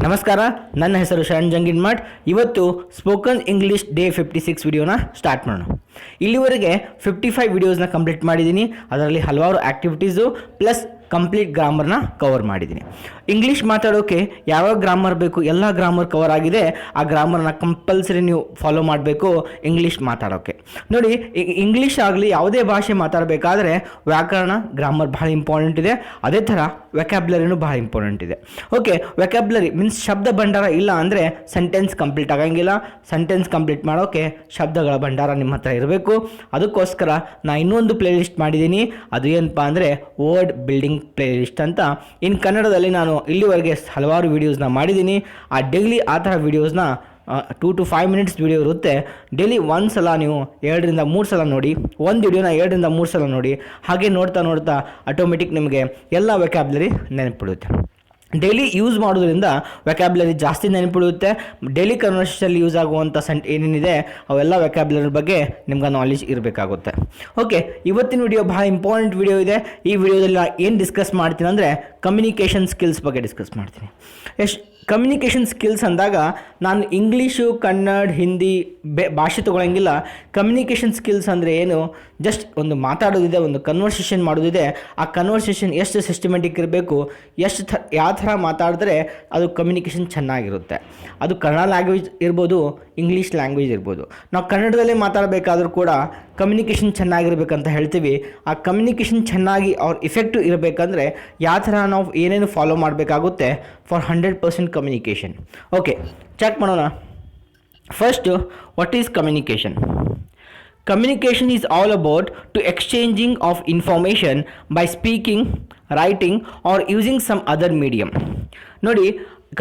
ನಮಸ್ಕಾರ, ನನ್ನ ಹೆಸರು ಶರಣ್ ಜಂಗಿನ್ಮಠ್. ಇವತ್ತು ಸ್ಪೋಕನ್ ಇಂಗ್ಲೀಷ್ ಡೇ 56 ವಿಡಿಯೋನ ಸ್ಟಾರ್ಟ್ ಮಾಡೋಣ. ಇಲ್ಲಿವರೆಗೆ 55 ವಿಡಿಯೋಸ್ನ ಕಂಪ್ಲೀಟ್ ಮಾಡಿದ್ದೀನಿ. ಅದರಲ್ಲಿ ಹಲವಾರು ಆ್ಯಕ್ಟಿವಿಟೀಸು ಪ್ಲಸ್ ಕಂಪ್ಲೀಟ್ ಗ್ರಾಮರ್ನ ಕವರ್ ಮಾಡಿದ್ದೀನಿ. ಇಂಗ್ಲೀಷ್ ಮಾತಾಡೋಕ್ಕೆ ಯಾವ್ಯಾವ ಗ್ರಾಮರ್ ಬೇಕು ಎಲ್ಲ ಗ್ರಾಮರ್ ಕವರ್ ಆಗಿದೆ. ಆ ಗ್ರಾಮರ್ನ ಕಂಪಲ್ಸರಿ ನೀವು ಫಾಲೋ ಮಾಡಬೇಕು ಇಂಗ್ಲೀಷ್ ಮಾತಾಡೋಕ್ಕೆ. ನೋಡಿ, ಇಂಗ್ಲೀಷ್ ಆಗಲಿ ಯಾವುದೇ ಭಾಷೆ ಮಾತಾಡಬೇಕಾದ್ರೆ ವ್ಯಾಕರಣ ಗ್ರಾಮರ್ ಬಹಳ ಇಂಪಾರ್ಟೆಂಟ್ ಇದೆ. ಅದೇ ಥರ ವೆಕ್ಯಾಬ್ಲರಿನೂ ಬಹಳ ಇಂಪಾರ್ಟೆಂಟ್ ಇದೆ. ಓಕೆ, ವೆಕ್ಯಾಬ್ಲರಿ ಮೀನ್ಸ್ ಶಬ್ದ ಭಂಡಾರ ಇಲ್ಲ ಅಂದರೆ ಸೆಂಟೆನ್ಸ್ ಕಂಪ್ಲೀಟ್ ಆಗಂಗಿಲ್ಲ. ಸೆಂಟೆನ್ಸ್ ಕಂಪ್ಲೀಟ್ ಮಾಡೋಕ್ಕೆ ಶಬ್ದಗಳ ಭಂಡಾರ ನಿಮ್ಮ ಹತ್ರ ಇರಬೇಕು. ಅದಕ್ಕೋಸ್ಕರ ನಾನು ಇನ್ನೊಂದು ಪ್ಲೇ ಲಿಸ್ಟ್ ಮಾಡಿದ್ದೀನಿ. ಅದು ಏನಪ್ಪ ಅಂದರೆ ವರ್ಡ್ ಬಿಲ್ಡಿಂಗ್ ಪ್ಲೇ ಲಿಸ್ಟ್ ಅಂತ. ಇನ್ನು ಕನ್ನಡದಲ್ಲಿ ನಾನು ಇಲ್ಲಿವರೆಗೆ ಹಲವಾರು ವೀಡಿಯೋಸ್ನ ಮಾಡಿದ್ದೀನಿ. ಆ ಡೈಲಿ ಆ ಥರ ವೀಡಿಯೋಸ್ನ 2 to 5 minutes ವಿಡಿಯೋ ಇರುತ್ತೆ. ಡೈಲಿ ಒಂದು ಸಲ ನೀವು 2 ರಿಂದ 3 ಸಲ ನೋಡಿ. ಒಂದು ವಿಡಿಯೋನ 2 ರಿಂದ 3 ಸಲ ನೋಡಿ. ಹಾಗೆ ನೋಡ್ತಾ ನೋಡ್ತಾ ಆಟೋಮೆಟಿಕ್ ನಿಮಗೆ ಎಲ್ಲ ವೆಕ್ಯಾಬ್ಲರಿ ನೆನಪಿಡುತ್ತೆ. ಡೈಲಿ ಯೂಸ್ ಮಾಡೋದ್ರಿಂದ ವೆಕ್ಯಾಬ್ಲರಿ ಜಾಸ್ತಿ ನೆನಪಿಡುತ್ತೆ. ಡೈಲಿ ಕನ್ವರ್ಸೇಷನಲ್ಲಿ ಯೂಸ್ ಆಗುವಂಥ ಏನೇನಿದೆ ಅವೆಲ್ಲ ವೆಕ್ಯಾಬ್ಲರಿ ಬಗ್ಗೆ ನಿಮ್ಗೆ ನಾಲೆಜ್ ಇರಬೇಕಾಗುತ್ತೆ. ಓಕೆ, ಇವತ್ತಿನ ವಿಡಿಯೋ ಬಹಳ ಇಂಪಾರ್ಟೆಂಟ್ ವಿಡಿಯೋ ಇದೆ. ಈ ವಿಡಿಯೋದಲ್ಲಿ ಏನು ಡಿಸ್ಕಸ್ ಮಾಡ್ತೀನಿ ಅಂದರೆ ಕಮ್ಯುನಿಕೇಷನ್ ಸ್ಕಿಲ್ಸ್ ಬಗ್ಗೆ ಡಿಸ್ಕಸ್ ಮಾಡ್ತೀನಿ. ಕಮ್ಯುನಿಕೇಷನ್ ಸ್ಕಿಲ್ಸ್ ಅಂದಾಗ ನಾನು ಇಂಗ್ಲೀಷು, ಕನ್ನಡ, ಹಿಂದಿ ಭಾಷೆ ತೊಗೊಳಂಗಿಲ್ಲ. ಕಮ್ಯುನಿಕೇಷನ್ ಸ್ಕಿಲ್ಸ್ ಅಂದರೆ ಏನು? ಜಸ್ಟ್ ಒಂದು ಮಾತಾಡೋದಿದೆ, ಒಂದು ಕನ್ವರ್ಸೇಷನ್ ಮಾಡೋದಿದೆ. ಆ ಕನ್ವರ್ಸೇಷನ್ ಎಷ್ಟು ಸಿಸ್ಟಮೆಟಿಕ್ ಇರಬೇಕು, ಯಾವ ಥರ ಮಾತಾಡಿದ್ರೆ ಅದು ಕಮ್ಯುನಿಕೇಷನ್ ಚೆನ್ನಾಗಿರುತ್ತೆ. ಅದು ಕನ್ನಡ ಲ್ಯಾಂಗ್ವೇಜ್ ಇರ್ಬೋದು, ಇಂಗ್ಲೀಷ್ ಲ್ಯಾಂಗ್ವೇಜ್ ಇರ್ಬೋದು. ನಾವು ಕನ್ನಡದಲ್ಲೇ ಮಾತಾಡಬೇಕಾದ್ರೂ ಕೂಡ ಕಮ್ಯುನಿಕೇಷನ್ ಚೆನ್ನಾಗಿರ್ಬೇಕಂತ ಹೇಳ್ತೀವಿ. ಆ ಕಮ್ಯುನಿಕೇಷನ್ ಚೆನ್ನಾಗಿ ಅವ್ರ ಇಫೆಕ್ಟಿವ್ ಇರಬೇಕಂದ್ರೆ ಯಾವ ಥರ ನಾವು ಏನೇನು ಫಾಲೋ ಮಾಡಬೇಕಾಗುತ್ತೆ ಫಾರ್ 100% ಕಮ್ಯುನಿಕೇಷನ್. ಓಕೆ, ಚೆಕ್ ಮಾಡೋಣ. First, what is communication? Communication is all about to exchanging of information by speaking, writing or using some other medium. ನೋಡಿ,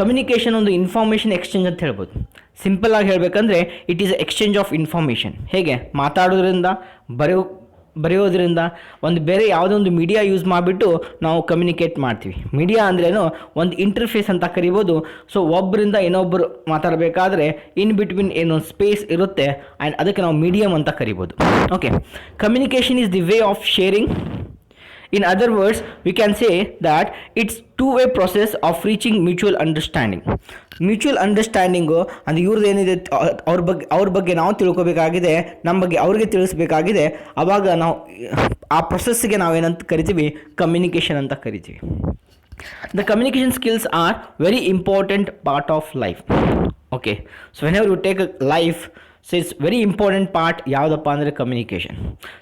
ಕಮ್ಯುನಿಕೇಷನ್ ಒಂದು ಇನ್ಫಾರ್ಮೇಷನ್ ಎಕ್ಸ್ಚೇಂಜ್ ಅಂತ ಹೇಳ್ಬೋದು. ಸಿಂಪಲ್ ಆಗಿ ಹೇಳಬೇಕಂದ್ರೆ it is exchange of information. ಹೇಗೆ? ಮಾತಾಡೋದ್ರಿಂದ, ಬರೆಯೋದ್ರಿಂದ, ಒಂದು ಬೇರೆ ಯಾವುದೋ ಒಂದು ಮೀಡಿಯಾ ಯೂಸ್ ಮಾಡಿಬಿಟ್ಟು ನಾವು ಕಮ್ಯುನಿಕೇಟ್ ಮಾಡ್ತೀವಿ. ಮೀಡಿಯಾ ಅಂದ್ರೇನು? ಒಂದು ಇಂಟರ್ಫೇಸ್ ಅಂತ ಕರಿಬೋದು. ಸೊ ಒಬ್ಬರಿಂದ ಇನ್ನೊಬ್ಬರು ಮಾತಾಡಬೇಕಾದ್ರೆ ಇನ್ ಬಿಟ್ವೀನ್ ಏನೊಂದು ಸ್ಪೇಸ್ ಇರುತ್ತೆ ಆ್ಯಂಡ್ ಅದಕ್ಕೆ ನಾವು ಮೀಡಿಯಮ್ ಅಂತ ಕರಿಬೋದು. Okay, communication is the way of sharing. In other words, we can say that it's two-way process of reaching mutual understanding. Mutual understanding ಅಂದರೆ ಇವ್ರದ್ದು ಏನಿದೆ ಅವ್ರ ಬಗ್ಗೆ ನಾವು ತಿಳ್ಕೊಬೇಕಾಗಿದೆ, ನಮ್ಮ ಬಗ್ಗೆ ಅವ್ರಿಗೆ ತಿಳಿಸ್ಬೇಕಾಗಿದೆ. ಆವಾಗ ನಾವು ಆ ಪ್ರೊಸೆಸ್ಗೆ ನಾವೇನಂತ ಕರಿತೀವಿ? ಕಮ್ಯುನಿಕೇಷನ್ ಅಂತ ಕರಿತೀವಿ. The communication skills are very important part of life. Okay, so whenever you take a life, so it's very important part ಯಾವುದಪ್ಪ ಅಂದರೆ ಕಮ್ಯುನಿಕೇಷನ್.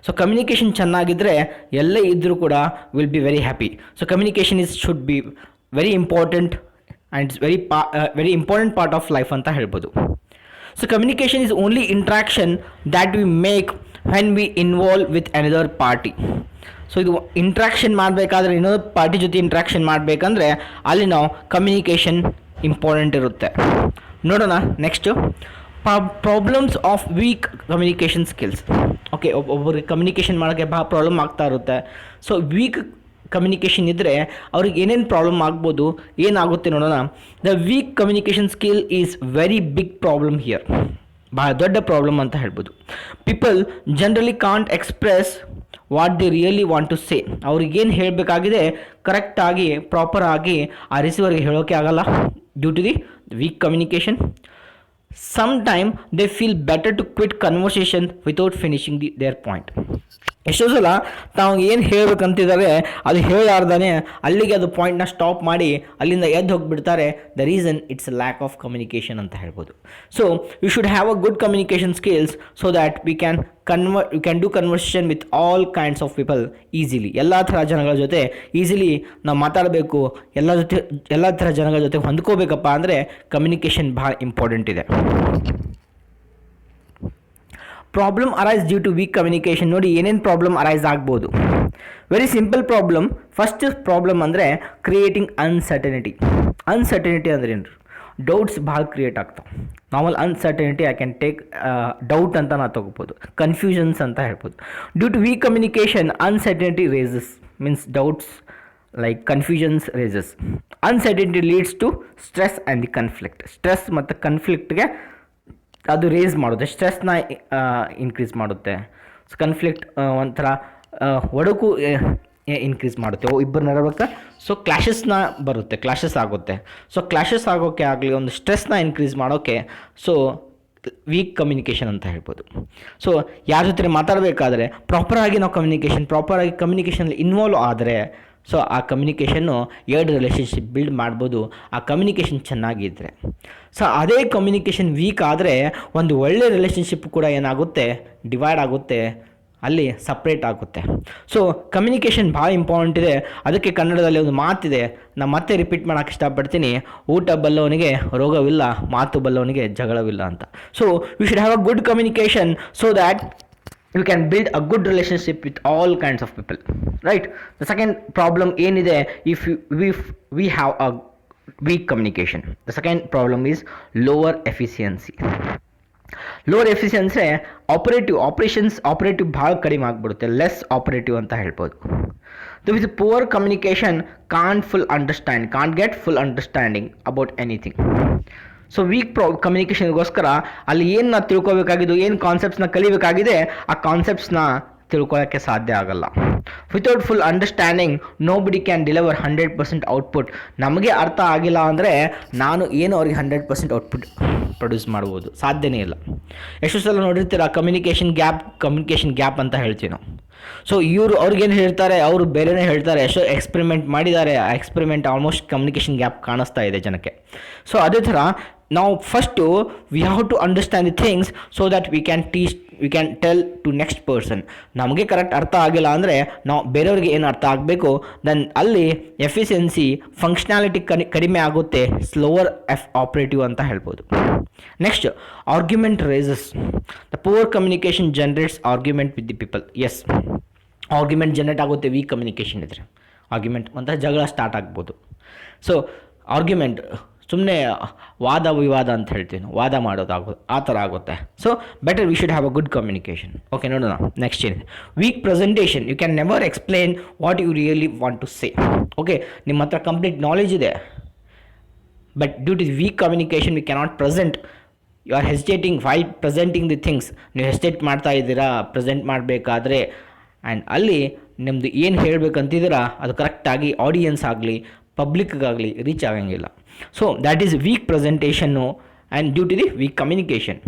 ಸೊ ಕಮ್ಯುನಿಕೇಷನ್ ಚೆನ್ನಾಗಿದ್ದರೆ ಎಲ್ಲೇ ಇದ್ದರೂ ಕೂಡ will be very happy. So communication should be very important and it's very important part of life ಅಂತ ಹೇಳ್ಬೋದು. So communication is only interaction that we make when we involve with another party. So ಇದು interaction ಮಾಡಬೇಕಾದ್ರೆ ಇನ್ನೊಂದು party ಜೊತೆ interaction ಮಾಡಬೇಕಂದ್ರೆ ಅಲ್ಲಿ ನಾವು communication important ಇರುತ್ತೆ. ನೋಡೋಣ next, problems of weak communication skills. Okay, ಒಬ್ಬರಿಗೆ ಕಮ್ಯುನಿಕೇಷನ್ ಮಾಡೋಕ್ಕೆ ಭಾಳ ಪ್ರಾಬ್ಲಮ್ ಆಗ್ತಾ ಇರುತ್ತೆ. ಸೊ ವೀಕ್ ಕಮ್ಯುನಿಕೇಷನ್ ಇದ್ದರೆ ಅವ್ರಿಗೆ ಏನೇನು ಪ್ರಾಬ್ಲಮ್ ಆಗ್ಬೋದು, ಏನಾಗುತ್ತೆ ನೋಡೋಣ. The weak communication skill is very big problem here. ಭಾಳ ದೊಡ್ಡ ಪ್ರಾಬ್ಲಮ್ ಅಂತ ಹೇಳ್ಬೋದು. People generally can't express what they really want to say. ಅವ್ರಿಗೇನು ಹೇಳಬೇಕಾಗಿದೆ ಕರೆಕ್ಟಾಗಿ ಪ್ರಾಪರಾಗಿ ಆ ರಿಸೀವರ್ಗೆ ಹೇಳೋಕ್ಕೆ ಆಗಲ್ಲ due to the weak communication. Sometimes they feel better to quit conversation without finishing their point. ಎಷ್ಟೋ ಸಲ ತಾವು ಏನು ಹೇಳಬೇಕಂತಿದ್ದಾರೆ ಅದು ಹೇಳಾರ್ದೇ ಅಲ್ಲಿಗೆ ಅದು ಪಾಯಿಂಟ್ನ ಸ್ಟಾಪ್ ಮಾಡಿ ಅಲ್ಲಿಂದ ಎದ್ದು ಹೋಗಿಬಿಡ್ತಾರೆ. The reason it's lack of communication ಅಂತ ಹೇಳ್ಬೋದು. So you should have a good communication skills so that we can do conversation with all kinds of people easily. ಎಲ್ಲ ಥರ ಜನಗಳ ಜೊತೆ ಈಸಿಲಿ ನಾವು ಮಾತಾಡಬೇಕು. ಎಲ್ಲ ಥರ ಜನಗಳ ಜೊತೆ ಹೊಂದ್ಕೋಬೇಕಪ್ಪ ಅಂದರೆ ಕಮ್ಯುನಿಕೇಷನ್ ಭಾಳ ಇಂಪಾರ್ಟೆಂಟ್ ಇದೆ. Problem arise due to weak communication. ನೋಡಿ, ಏನೇನು ಪ್ರಾಬ್ಲಮ್ ಅರೈಸ್ ಆಗ್ಬೋದು. Very simple problem. First problem ಅಂದರೆ ಕ್ರಿಯೇಟಿಂಗ್ ಅನ್ಸರ್ಟನಿಟಿ. ಅನ್ಸರ್ಟನಿಟಿ ಅಂದರೆ ಏನು? ಡೌಟ್ಸ್ ಭಾಳ ಕ್ರಿಯೇಟ್ ಆಗ್ತಾವೆ. Normal uncertainty I can take doubt ಅಂತ ನಾವು ತೊಗೋಬೋದು, ಕನ್ಫ್ಯೂಷನ್ಸ್ ಅಂತ ಹೇಳ್ಬೋದು. Due to weak communication uncertainty raises means doubts like confusions raises. Uncertainty leads to stress and the conflict. Stress ಮತ್ತು ಕನ್ಫ್ಲಿಕ್ಟ್ಗೆ ಅದು ರೇಸ್ ಮಾಡುತ್ತೆ, ಸ್ಟ್ರೆಸ್ನ ಇನ್ಕ್ರೀಸ್ ಮಾಡುತ್ತೆ. ಕನ್ಫ್ಲಿಕ್ಟ್ ಒಂಥರ ಒಡಕು ಇನ್ಕ್ರೀಸ್ ಮಾಡುತ್ತೆ. ಇಬ್ಬರು ನಡಬೇಕಾ ಸೊ ಕ್ಲಾಶಸ್ನ ಬರುತ್ತೆ, ಕ್ಲಾಶಸ್ ಆಗುತ್ತೆ. ಸೊ ಕ್ಲಾಶಸ್ ಆಗೋಕ್ಕೆ ಆಗಲಿ, ಒಂದು ಸ್ಟ್ರೆಸ್ನ ಇನ್ಕ್ರೀಸ್ ಮಾಡೋಕ್ಕೆ ಸೊ ವೀಕ್ ಕಮ್ಯುನಿಕೇಷನ್ ಅಂತ ಹೇಳ್ಬೋದು. ಸೊ ಯಾರ ಜೊತೆ ಮಾತಾಡಬೇಕಾದ್ರೆ ಪ್ರಾಪರಾಗಿ ನಾವು ಪ್ರಾಪರಾಗಿ ಕಮ್ಯುನಿಕೇಷನಲ್ಲಿ ಇನ್ವಾಲ್ವ್ ಆದರೆ ಸೊ ಆ ಕಮ್ಯುನಿಕೇಷನ್ನು ಎರಡು ರಿಲೇಷನ್ಶಿಪ್ ಬಿಲ್ಡ್ ಮಾಡ್ಬೋದು, ಆ ಕಮ್ಯುನಿಕೇಷನ್ ಚೆನ್ನಾಗಿದ್ದರೆ. ಸೊ ಅದೇ ಕಮ್ಯುನಿಕೇಷನ್ ವೀಕ್ ಆದರೆ ಒಂದು ಒಳ್ಳೆ ರಿಲೇಷನ್ಶಿಪ್ ಕೂಡ ಏನಾಗುತ್ತೆ, ಡಿವೈಡ್ ಆಗುತ್ತೆ, ಅಲ್ಲಿ ಸಪ್ರೇಟ್ ಆಗುತ್ತೆ. ಸೊ ಕಮ್ಯುನಿಕೇಷನ್ ಭಾಳ ಇಂಪಾರ್ಟೆಂಟ್ ಇದೆ. ಅದಕ್ಕೆ ಕನ್ನಡದಲ್ಲಿ ಒಂದು ಮಾತಿದೆ, ನಾನು ಮತ್ತೆ ರಿಪೀಟ್ ಮಾಡೋಕ್ಕೆ ಇಷ್ಟಪಡ್ತೀನಿ, ಊಟ ಬಲ್ಲವನಿಗೆ ರೋಗವಿಲ್ಲ, ಮಾತು ಬಲ್ಲವನಿಗೆ ಜಗಳವಿಲ್ಲ ಅಂತ. So you should have a good communication so that you can build a good relationship with all kinds of people, right? The second problem ಏನಿದೆ, if we have a weak communication, the second problem is lower efficiency. Lower efficiency operative ಭಾಳ ಕಡಿಮೆ ಆಗಿಬಿಡುತ್ತೆ, less operative ಅಂತ ಹೇಳ್ಬೋದು. With poor communication can't get full understanding about anything. So weak ಕಮ್ಯುನಿಕೇಷನ್ಗೋಸ್ಕರ ಅಲ್ಲಿ ಏನು ನಾವು ತಿಳ್ಕೊಬೇಕಾಗಿದ್ದು, ಏನು ಕಾನ್ಸೆಪ್ಟ್ಸ್ನ ಕಲಿಬೇಕಾಗಿದೆ, ಆ ಕಾನ್ಸೆಪ್ಟ್ಸ್ನ ತಿಳ್ಕೊಳ್ಳೋಕ್ಕೆ ಸಾಧ್ಯ ಆಗಲ್ಲ. Without full understanding nobody can deliver 100% output. ನಮಗೆ ಅರ್ಥ ಆಗಿಲ್ಲ ಅಂದರೆ ನಾನು ಏನು ಅವ್ರಿಗೆ 100% ಔಟ್ಪುಟ್ ಪ್ರೊಡ್ಯೂಸ್ ಮಾಡ್ಬೋದು, ಸಾಧ್ಯನೇ ಇಲ್ಲ. ಎಷ್ಟು ಸಲ ನೋಡಿರ್ತೀರ ಕಮ್ಯುನಿಕೇಷನ್ ಗ್ಯಾಪ್ ಅಂತ ಹೇಳ್ತೀವಿ ನಾವು. ಸೊ ಅವ್ರಿಗೇನು ಹೇಳ್ತಾರೆ, ಅವರು ಬೇರೆನೇ ಹೇಳ್ತಾರೆ. ಎಷ್ಟೋ ಎಕ್ಸ್ಪೆರಿಮೆಂಟ್ ಮಾಡಿದ್ದಾರೆ, ಆ ಎಕ್ಸ್ಪೆರಿಮೆಂಟ್ ಆಲ್ಮೋಸ್ಟ್ ಕಮ್ಯುನಿಕೇಷನ್ ಗ್ಯಾಪ್ ಕಾಣಿಸ್ತಾ ಇದೆ ಜನಕ್ಕೆ. ಸೊ ಅದೇ ಥರ ನಾವು first we have to understand the things so that we can tell to next person. ನಮಗೆ ಕರೆಕ್ಟ್ ಅರ್ಥ ಆಗಿಲ್ಲ ಅಂದರೆ ನಾವು ಬೇರೆಯವ್ರಿಗೆ ಏನು ಅರ್ಥ ಆಗಬೇಕು, ದೆನ್ ಅಲ್ಲಿ ಎಫಿಷಿಯನ್ಸಿ ಫಂಕ್ಷನಾಲಿಟಿ ಕಡಿಮೆ ಆಗುತ್ತೆ, ಸ್ಲೋವರ್ ಆಪರೇಟಿವ್ ಅಂತ ಹೇಳ್ಬೋದು. Next argument raises. The poor communication generates argument with the people. Yes, argument generate ಆಗುತ್ತೆ ವೀಕ್ ಕಮ್ಯುನಿಕೇಷನ್ ಇದ್ದರೆ. ಆರ್ಗ್ಯುಮೆಂಟ್ ಅಂತ ಜಗಳ ಸ್ಟಾರ್ಟ್ ಆಗ್ಬೋದು. ಸೊ ಆರ್ಗ್ಯುಮೆಂಟ್ ಸುಮ್ಮನೆ ವಾದ ವಿವಾದ ಅಂತ ಹೇಳ್ತೀವಿ ನಾವು, ವಾದ ಮಾಡೋದಾಗೋದು ಆ ಥರ ಆಗುತ್ತೆ. So better we should have a good communication. Okay, ನೋಡೋಣ ನೆಕ್ಸ್ಟ್ ಏನಿದೆ. Weak presentation. You can never explain what you really want to say. Okay, ನಿಮ್ಮ ಹತ್ರ ಕಂಪ್ಲೀಟ್ ನಾಲೆಜ್ ಇದೆ, but due to weak communication we cannot present. You are hesitating while presenting the things. ನೀವು hesitate ಮಾಡ್ತಾ ಇದ್ದೀರಾ present ಮಾಡಬೇಕಾದ್ರೆ, and ಅಲ್ಲಿ ನಿಮ್ಮದು ಏನು ಹೇಳಬೇಕಂತಿದ್ದೀರಾ ಅದು ಕರೆಕ್ಟಾಗಿ ಆಡಿಯನ್ಸ್ ಆಗಲಿ ಪಬ್ಲಿಕ್ಗಾಗಲಿ ರೀಚ್ ಆಗಂಗಿಲ್ಲ. So that is weak presentation and due to the weak communication.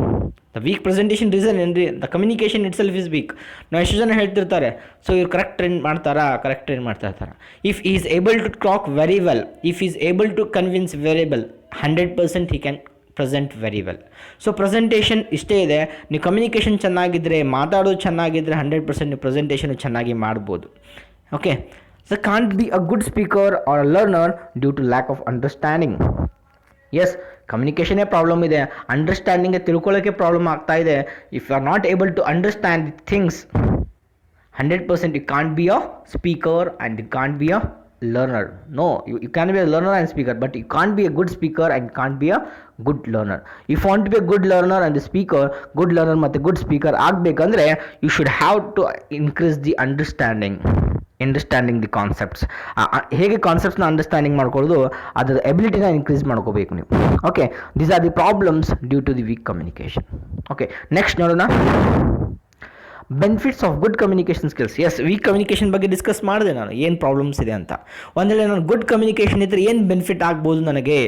The weak presentation reason ಏನು ರೀ, the communication itself is weak. ನಾವು ಎಷ್ಟು ಜನ ಹೇಳ್ತಿರ್ತಾರೆ, ಸೊ ಇವ್ರು ಕರೆಕ್ಟ್ ಟ್ರೈನ್ ಮಾಡ್ತಾ ಇರ್ತಾರೆ. If is able to talk very well, if is able to convince very well, 100% he can present very well. So presentation ಇಷ್ಟೇ ಇದೆ, ನೀವು ಕಮ್ಯುನಿಕೇಷನ್ ಚೆನ್ನಾಗಿದ್ದರೆ, ಮಾತಾಡೋದು ಚೆನ್ನಾಗಿದ್ದರೆ 100% ನೀವು ಪ್ರೆಸೆಂಟೇಷನ್ ಚೆನ್ನಾಗಿ ಮಾಡ್ಬೋದು. Okay, so can't be a good speaker or a learner due to lack of understanding. Yes, ಕಮ್ಯುನಿಕೇಷನ್ನೇ ಪ್ರಾಬ್ಲಮ್ ಇದೆ, ಅಂಡರ್ಸ್ಟ್ಯಾಂಡಿಂಗ್ಗೆ ತಿಳ್ಕೊಳ್ಳೋಕ್ಕೆ ಪ್ರಾಬ್ಲಮ್ ಆಗ್ತಾ ಇದೆ. If you are not able to understand the things 100% you can't be a speaker and you can't be a learner. No, you can be a learner and speaker, but you can't be a good speaker and can't be a good learner. If you want to be a good learner and the speaker, good learner ಮತ್ತು good speaker ಆಗಬೇಕಂದ್ರೆ you should have to increase the understanding the concepts. ಹೇಗೆ ಕಾನ್ಸೆಪ್ಟ್ಸ್ನ understanding ಮಾಡ್ಕೊಳ್ಳೋದು, ಅದರ ಎಬಿಲಿಟಿನ increase ಮಾಡ್ಕೋಬೇಕು ನೀವು. Okay, these are the problems due to the weak communication. Okay, next ನೋಡೋಣ benefits of good communication skills. Yes, weak communication ಬಗ್ಗೆ discuss ಮಾಡಿದೆ ನಾನು, ಏನು ಪ್ರಾಬ್ಲಮ್ಸ್ ಇದೆ ಅಂತ. ಒಂದು ವೇಳೆ ನಾನು ಗುಡ್ ಕಮ್ಯುನಿಕೇಷನ್ ಇದ್ದರೆ ಏನು ಬೆನಿಫಿಟ್ ಆಗ್ಬೋದು ನನಗೆ.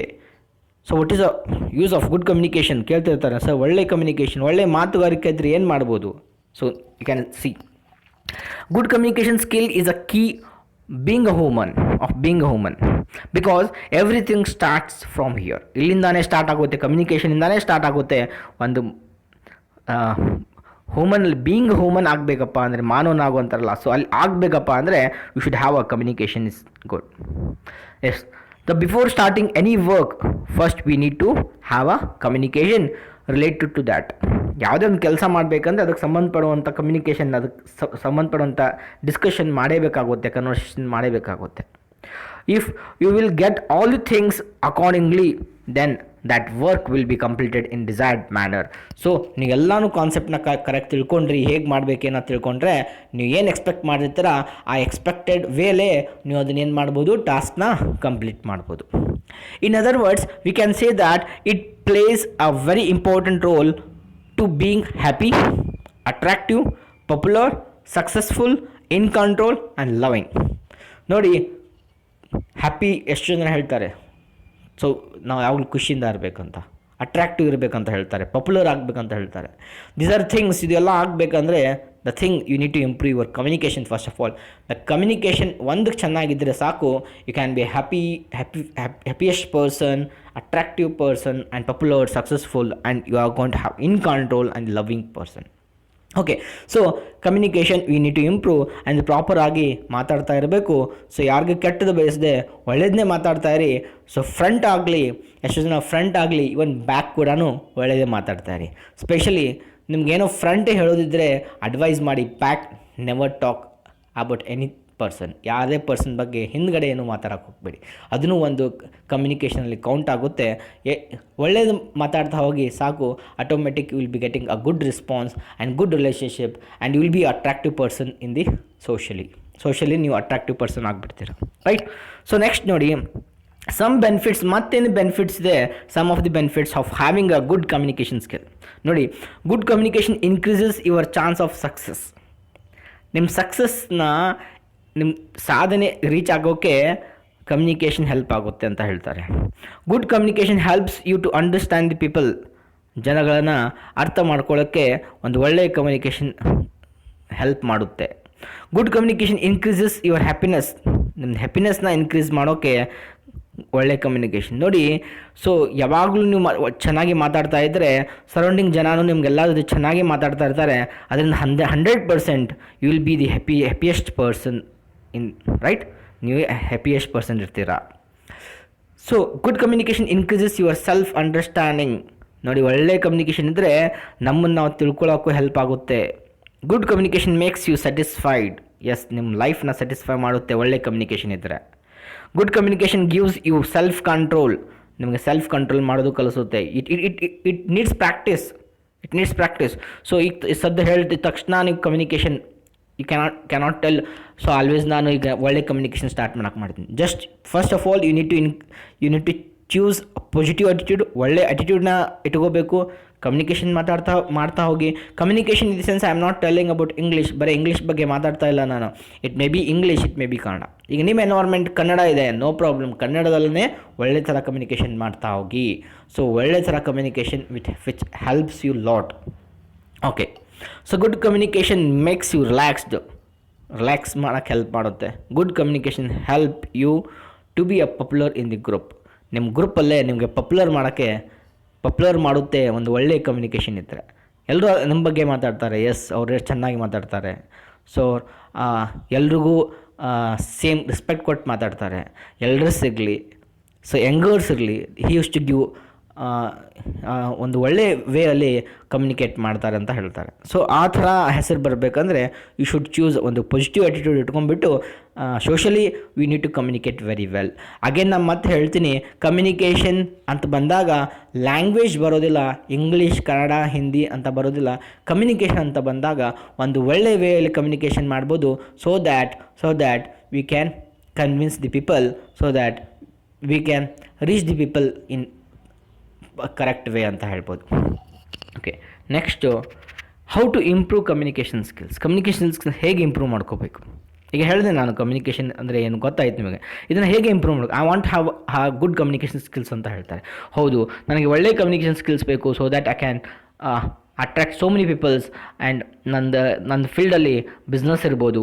So what is a use of good communication ಕೇಳ್ತಿರ್ತಾರೆ ಸರ್. ಒಳ್ಳೆ ಕಮ್ಯುನಿಕೇಷನ್, ಒಳ್ಳೆ ಮಾತುಗಾರಿಕೆ ಇದ್ದರೆ ಏನು ಮಾಡ್ಬೋದು. So you can see good communication skill is a key being a human because everything starts from here. ಇಲ್ಲಿಂದಾನೇ ಸ್ಟಾರ್ಟ್ ಆಗುತ್ತೆ, ಕಮ್ಯುನಿಕೇಷನಿಂದಾನೇ ಸ್ಟಾರ್ಟ್ ಆಗುತ್ತೆ. ಒಂದು ಬೀಯಿಂಗ್ ಹ್ಯೂಮನ್ ಆಗಬೇಕಪ್ಪ ಅಂದರೆ, ಮಾನವನಾಗು ಅಂತಾರಲ್ಲ, ಸೊ ಅಲ್ಲಿ ಆಗಬೇಕಪ್ಪ ಅಂದರೆ you should have a communication is good. Yes, before starting any work first we need to have a communication related to that. ಯಾವುದೇ ಒಂದು ಕೆಲಸ ಮಾಡಬೇಕಂದ್ರೆ ಅದಕ್ಕೆ ಸಂಬಂಧಪಡುವಂಥ ಕಮ್ಯುನಿಕೇಷನ್, ಅದಕ್ಕೆ ಸಂಬಂಧಪಡುವಂಥ ಡಿಸ್ಕಷನ್ ಮಾಡಬೇಕಾಗುತ್ತೆ, ಕನ್ವರ್ಸೇಷನ್ ಮಾಡಬೇಕಾಗುತ್ತೆ. If you will get all the things accordingly then that work will be completed in desired manner. So ನೀವೆಲ್ಲನೂ ಕಾನ್ಸೆಪ್ಟ್ನ ಕರೆಕ್ಟ್ ತಿಳ್ಕೊಂಡ್ರಿ, ಹೇಗೆ ಮಾಡಬೇಕೇನೋ ತಿಳ್ಕೊಂಡ್ರೆ ನೀವು ಏನು ಎಕ್ಸ್ಪೆಕ್ಟ್ ಮಾಡಿರ್ತೀರ ಆ ಎಕ್ಸ್ಪೆಕ್ಟೆಡ್ ವೇಲೇ ನೀವು ಅದನ್ನೇನು ಮಾಡ್ಬೋದು, ಟಾಸ್ಕ್ನ ಕಂಪ್ಲೀಟ್ ಮಾಡ್ಬೋದು. In other words we can say that it place a very important role to being happy, attractive, popular, successful, in control and loving. ನೋಡಿ ಎಷ್ಟು ಜನ ಹೇಳ್ತಾರೆ, ಸೊ ನಾವು ಯಾವಾಗಲೂ ಖುಷಿಯಿಂದ ಇರಬೇಕಂತ, ಅಟ್ರಾಕ್ಟಿವ್ ಇರಬೇಕಂತ ಹೇಳ್ತಾರೆ, ಪಾಪ್ಯುಲರ್ ಆಗಬೇಕಂತ ಹೇಳ್ತಾರೆ. These are things. ಇದೆಲ್ಲ ಆಗಬೇಕಂದ್ರೆ the thing you need to improve your communication. First of all the communication ಒಂದಕ್ಕೆ ಚೆನ್ನಾಗಿದ್ದರೆ ಸಾಕು, you can be happiest person, attractive person and popular, successful, and you are going to have in control and loving person. Okay, so communication we need to improve and proper ಆಗಿ ಮಾತಾಡ್ತಾ ಇರಬೇಕು. So ಯಾರಿಗೂ ಕೆಟ್ಟದ್ದು ಬಯಸದೆ ಒಳ್ಳೇದನ್ನೇ ಮಾತಾಡ್ತಾ ಇರಿ. So front ಆಗಲಿ, ಎಷ್ಟು ಜನ ಫ್ರಂಟ್ ಆಗಲಿ, ಇವನ್ ಬ್ಯಾಕ್ ಕೂಡ ಒಳ್ಳೆಯದೇ ಮಾತಾಡ್ತಾ ಇರಿ. ಸ್ಪೆಷಲಿ ನಿಮ್ಗೇನೋ ಫ್ರಂಟೇ ಹೇಳೋದಿದ್ದರೆ ಅಡ್ವೈಸ್ ಮಾಡಿ, back never talk about any person. ಯಾವುದೇ ಪರ್ಸನ್ ಬಗ್ಗೆ ಹಿಂದ್ಗಡೆ ಏನು ಮಾತಾಡೋಕ್ಕೆ ಹೋಗಬೇಡಿ. ಅದನ್ನು ಒಂದು ಕಮ್ಯುನಿಕೇಷನಲ್ಲಿ ಕೌಂಟ್ ಆಗುತ್ತೆ. ಒಳ್ಳೇದು ಮಾತಾಡ್ತಾ ಹೋಗಿ ಸಾಕು, automatic you will be getting a good response and good relationship and you will be attractive person in the socially ನೀವು ಅಟ್ರಾಕ್ಟಿವ್ ಪರ್ಸನ್ ಆಗಿಬಿಡ್ತೀರ, ರೈಟ್? ಸೊ ನೆಕ್ಸ್ಟ್ ನೋಡಿ, ಸಮ್ ಬೆನಿಫಿಟ್ಸ್. ಮತ್ತೇನು ಬೆನಿಫಿಟ್ಸ್ ಇದೆ? Some of the benefits of having a good communication skill. ನೋಡಿ, good communication increases your chance of success. ನಿಮ್ಮ ಸಕ್ಸಸ್ನ, ನಿಮ್ಮ ಸಾಧನೆ ರೀಚ್ ಆಗೋಕ್ಕೆ ಕಮ್ಯುನಿಕೇಷನ್ ಹೆಲ್ಪ್ ಆಗುತ್ತೆ ಅಂತ ಹೇಳ್ತಾರೆ. Good communication helps you to understand the people. ಜನಗಳನ್ನು ಅರ್ಥ ಮಾಡ್ಕೊಳ್ಳೋಕ್ಕೆ ಒಂದು ಒಳ್ಳೆಯ ಕಮ್ಯುನಿಕೇಷನ್ ಹೆಲ್ಪ್ ಮಾಡುತ್ತೆ. Good communication increases your happiness. ನಿಮ್ಮ ಹ್ಯಾಪಿನೆಸ್ನ ಇನ್ಕ್ರೀಸ್ ಮಾಡೋಕ್ಕೆ ಒಳ್ಳೆ ಕಮ್ಯುನಿಕೇಷನ್. ನೋಡಿ, ಸೊ ಯಾವಾಗಲೂ ನೀವು ಚೆನ್ನಾಗಿ ಮಾತಾಡ್ತಾ ಇದ್ದರೆ ಸರೌಂಡಿಂಗ್ ಜನನೂ ನಿಮಗೆಲ್ಲ ಚೆನ್ನಾಗಿ ಮಾತಾಡ್ತಾ ಇರ್ತಾರೆ. ಅದರಿಂದ 100% you will be the happiest person in, right? ನೀವೇ ಹ್ಯಾಪಿಯೆಸ್ಟ್ ಪರ್ಸನ್ ಇರ್ತೀರಾ. So good communication increases your self understanding. ನೋಡಿ, ಒಳ್ಳೆ ಕಮ್ಯುನಿಕೇಷನ್ ಇದ್ದರೆ ನಮ್ಮನ್ನು ನಾವು ತಿಳ್ಕೊಳ್ಳೋಕ್ಕೂ ಹೆಲ್ಪ್ ಆಗುತ್ತೆ. Good communication makes you satisfied. Yes, ನಿಮ್ಮ ಲೈಫ್ನ ಸ್ಯಾಟಿಸ್ಫೈ ಮಾಡುತ್ತೆ ಒಳ್ಳೆ ಕಮ್ಯುನಿಕೇಷನ್ ಇದ್ದರೆ. Good communication gives you self control. ನಿಮಗೆ ಸೆಲ್ಫ್ ಕಂಟ್ರೋಲ್ ಮಾಡೋದು ಕಲಿಸುತ್ತೆ. It needs practice. ಸೊ ಈಗ ಸದ್ಯ ಹೇಳಿದ ತಕ್ಷಣ ನೀವು communication you cannot tell, so always ನಾನು ಈಗ ಒಳ್ಳೆ ಕಮ್ಯುನಿಕೇಷನ್ ಸ್ಟಾರ್ಟ್ ಮಾಡೋಕ್ಕೆ ಮಾಡ್ತೀನಿ. Just first of all you need to choose positive attitude. ಒಳ್ಳೆ ಆಟಿಟ್ಯೂಡ್ನ ಇಟ್ಕೋಬೇಕು. ಕಮ್ಯುನಿಕೇಷನ್ ಮಾಡ್ತಾ ಹೋಗಿ. Communication in the sense I am not telling about English. ಬರೀ ಇಂಗ್ಲೀಷ್ ಬಗ್ಗೆ ಮಾತಾಡ್ತಾ ಇಲ್ಲ ನಾನು. It may be English, it may be Kannada. ಈಗ ನಿಮ್ಮ ಎನ್ವೈರ್ಮೆಂಟ್ ಕನ್ನಡ ಇದೆ, ನೋ ಪ್ರಾಬ್ಲಮ್. ಕನ್ನಡದಲ್ಲೇ ಒಳ್ಳೆ ಥರ ಕಮ್ಯುನಿಕೇಷನ್ ಮಾಡ್ತಾ ಹೋಗಿ. ಸೊ ಒಳ್ಳೆ ಥರ communication which helps you lot. Okay, so good communication makes you relax ಮಾಡೋಕ್ಕೆ ಹೆಲ್ಪ್ ಮಾಡುತ್ತೆ. Good communication help you to be a popular in the group. ನಿಮ್ಮ ಗ್ರೂಪಲ್ಲೇ ನಿಮಗೆ ಪಾಪ್ಯುಲರ್ ಮಾಡುತ್ತೆ ಒಂದು ಒಳ್ಳೆಯ ಕಮ್ಯುನಿಕೇಷನ್ ಇದ್ದರೆ. ಎಲ್ಲರೂ ನಿಮ್ಮ ಬಗ್ಗೆ ಮಾತಾಡ್ತಾರೆ. ಎಸ್, ಅವರು ಎಷ್ಟು ಚೆನ್ನಾಗಿ ಮಾತಾಡ್ತಾರೆ. ಸೊ ಎಲ್ರಿಗೂ ಸೇಮ್ ರೆಸ್ಪೆಕ್ಟ್ ಕೊಟ್ಟು ಮಾತಾಡ್ತಾರೆ. ಎಲ್ಡರ್ಸ್ ಇರಲಿ, ಸೊ ಯಂಗರ್ಸ್ ಇರಲಿ, ಹಿ ಯೂಸ್ ಟು ಗಿವ್ ಒಂದು ಒಳ್ಳೆ ವೇ ಅಲ್ಲಿ ಕಮ್ಯುನಿಕೇಟ್ ಮಾಡ್ತಾರೆ ಅಂತ ಹೇಳ್ತಾರೆ. ಸೊ ಆ ಥರ ಹೆಸರು ಬರಬೇಕಂದ್ರೆ ಯು ಶುಡ್ ಚೂಸ್ ಒಂದು ಪಾಸಿಟಿವ್ ಆ್ಯಟಿಟ್ಯೂಡ್ ಇಟ್ಕೊಂಡ್ಬಿಟ್ಟು socially we need to communicate very well. Again ನಾನು ಮತ್ತೆ ಹೇಳ್ತೀನಿ, ಕಮ್ಯುನಿಕೇಷನ್ ಅಂತ ಬಂದಾಗ ಲ್ಯಾಂಗ್ವೇಜ್ ಬರೋದಿಲ್ಲ, ಇಂಗ್ಲೀಷ್, ಕನ್ನಡ, ಹಿಂದಿ ಅಂತ ಬರೋದಿಲ್ಲ. ಕಮ್ಯುನಿಕೇಷನ್ ಅಂತ ಬಂದಾಗ ಒಂದು ಒಳ್ಳೆ ವೇಯಲ್ಲಿ ಕಮ್ಯುನಿಕೇಷನ್ ಮಾಡ್ಬೋದು. So that we can convince the people, so that we can reach the people in correct way ಅಂತ ಹೇಳ್ಬೋದು. Okay, next how to improve communication skills. Communication skills ಹೇಗೆ ಇಂಪ್ರೂವ್ ಮಾಡ್ಕೋಬೇಕು? ಈಗ ಹೇಳಿದೆ ನಾನು, ಕಮ್ಯುನಿಕೇಷನ್ ಅಂದರೆ ಏನು ಗೊತ್ತಾಯ್ತು ನಿಮಗೆ. ಇದನ್ನು ಹೇಗೆ ಇಂಪ್ರೂವ್ ಮಾಡಬೇಕು? I want have good communication skills ಅಂತ ಹೇಳ್ತಾರೆ. ಹೌದು, ನನಗೆ ಒಳ್ಳೆ ಕಮ್ಯುನಿಕೇಷನ್ ಸ್ಕಿಲ್ಸ್ ಬೇಕು. So that I can attract so many people's. And ನನ್ನ ಫೀಲ್ಡಲ್ಲಿ ಬಿಸ್ನೆಸ್ ಇರ್ಬೋದು,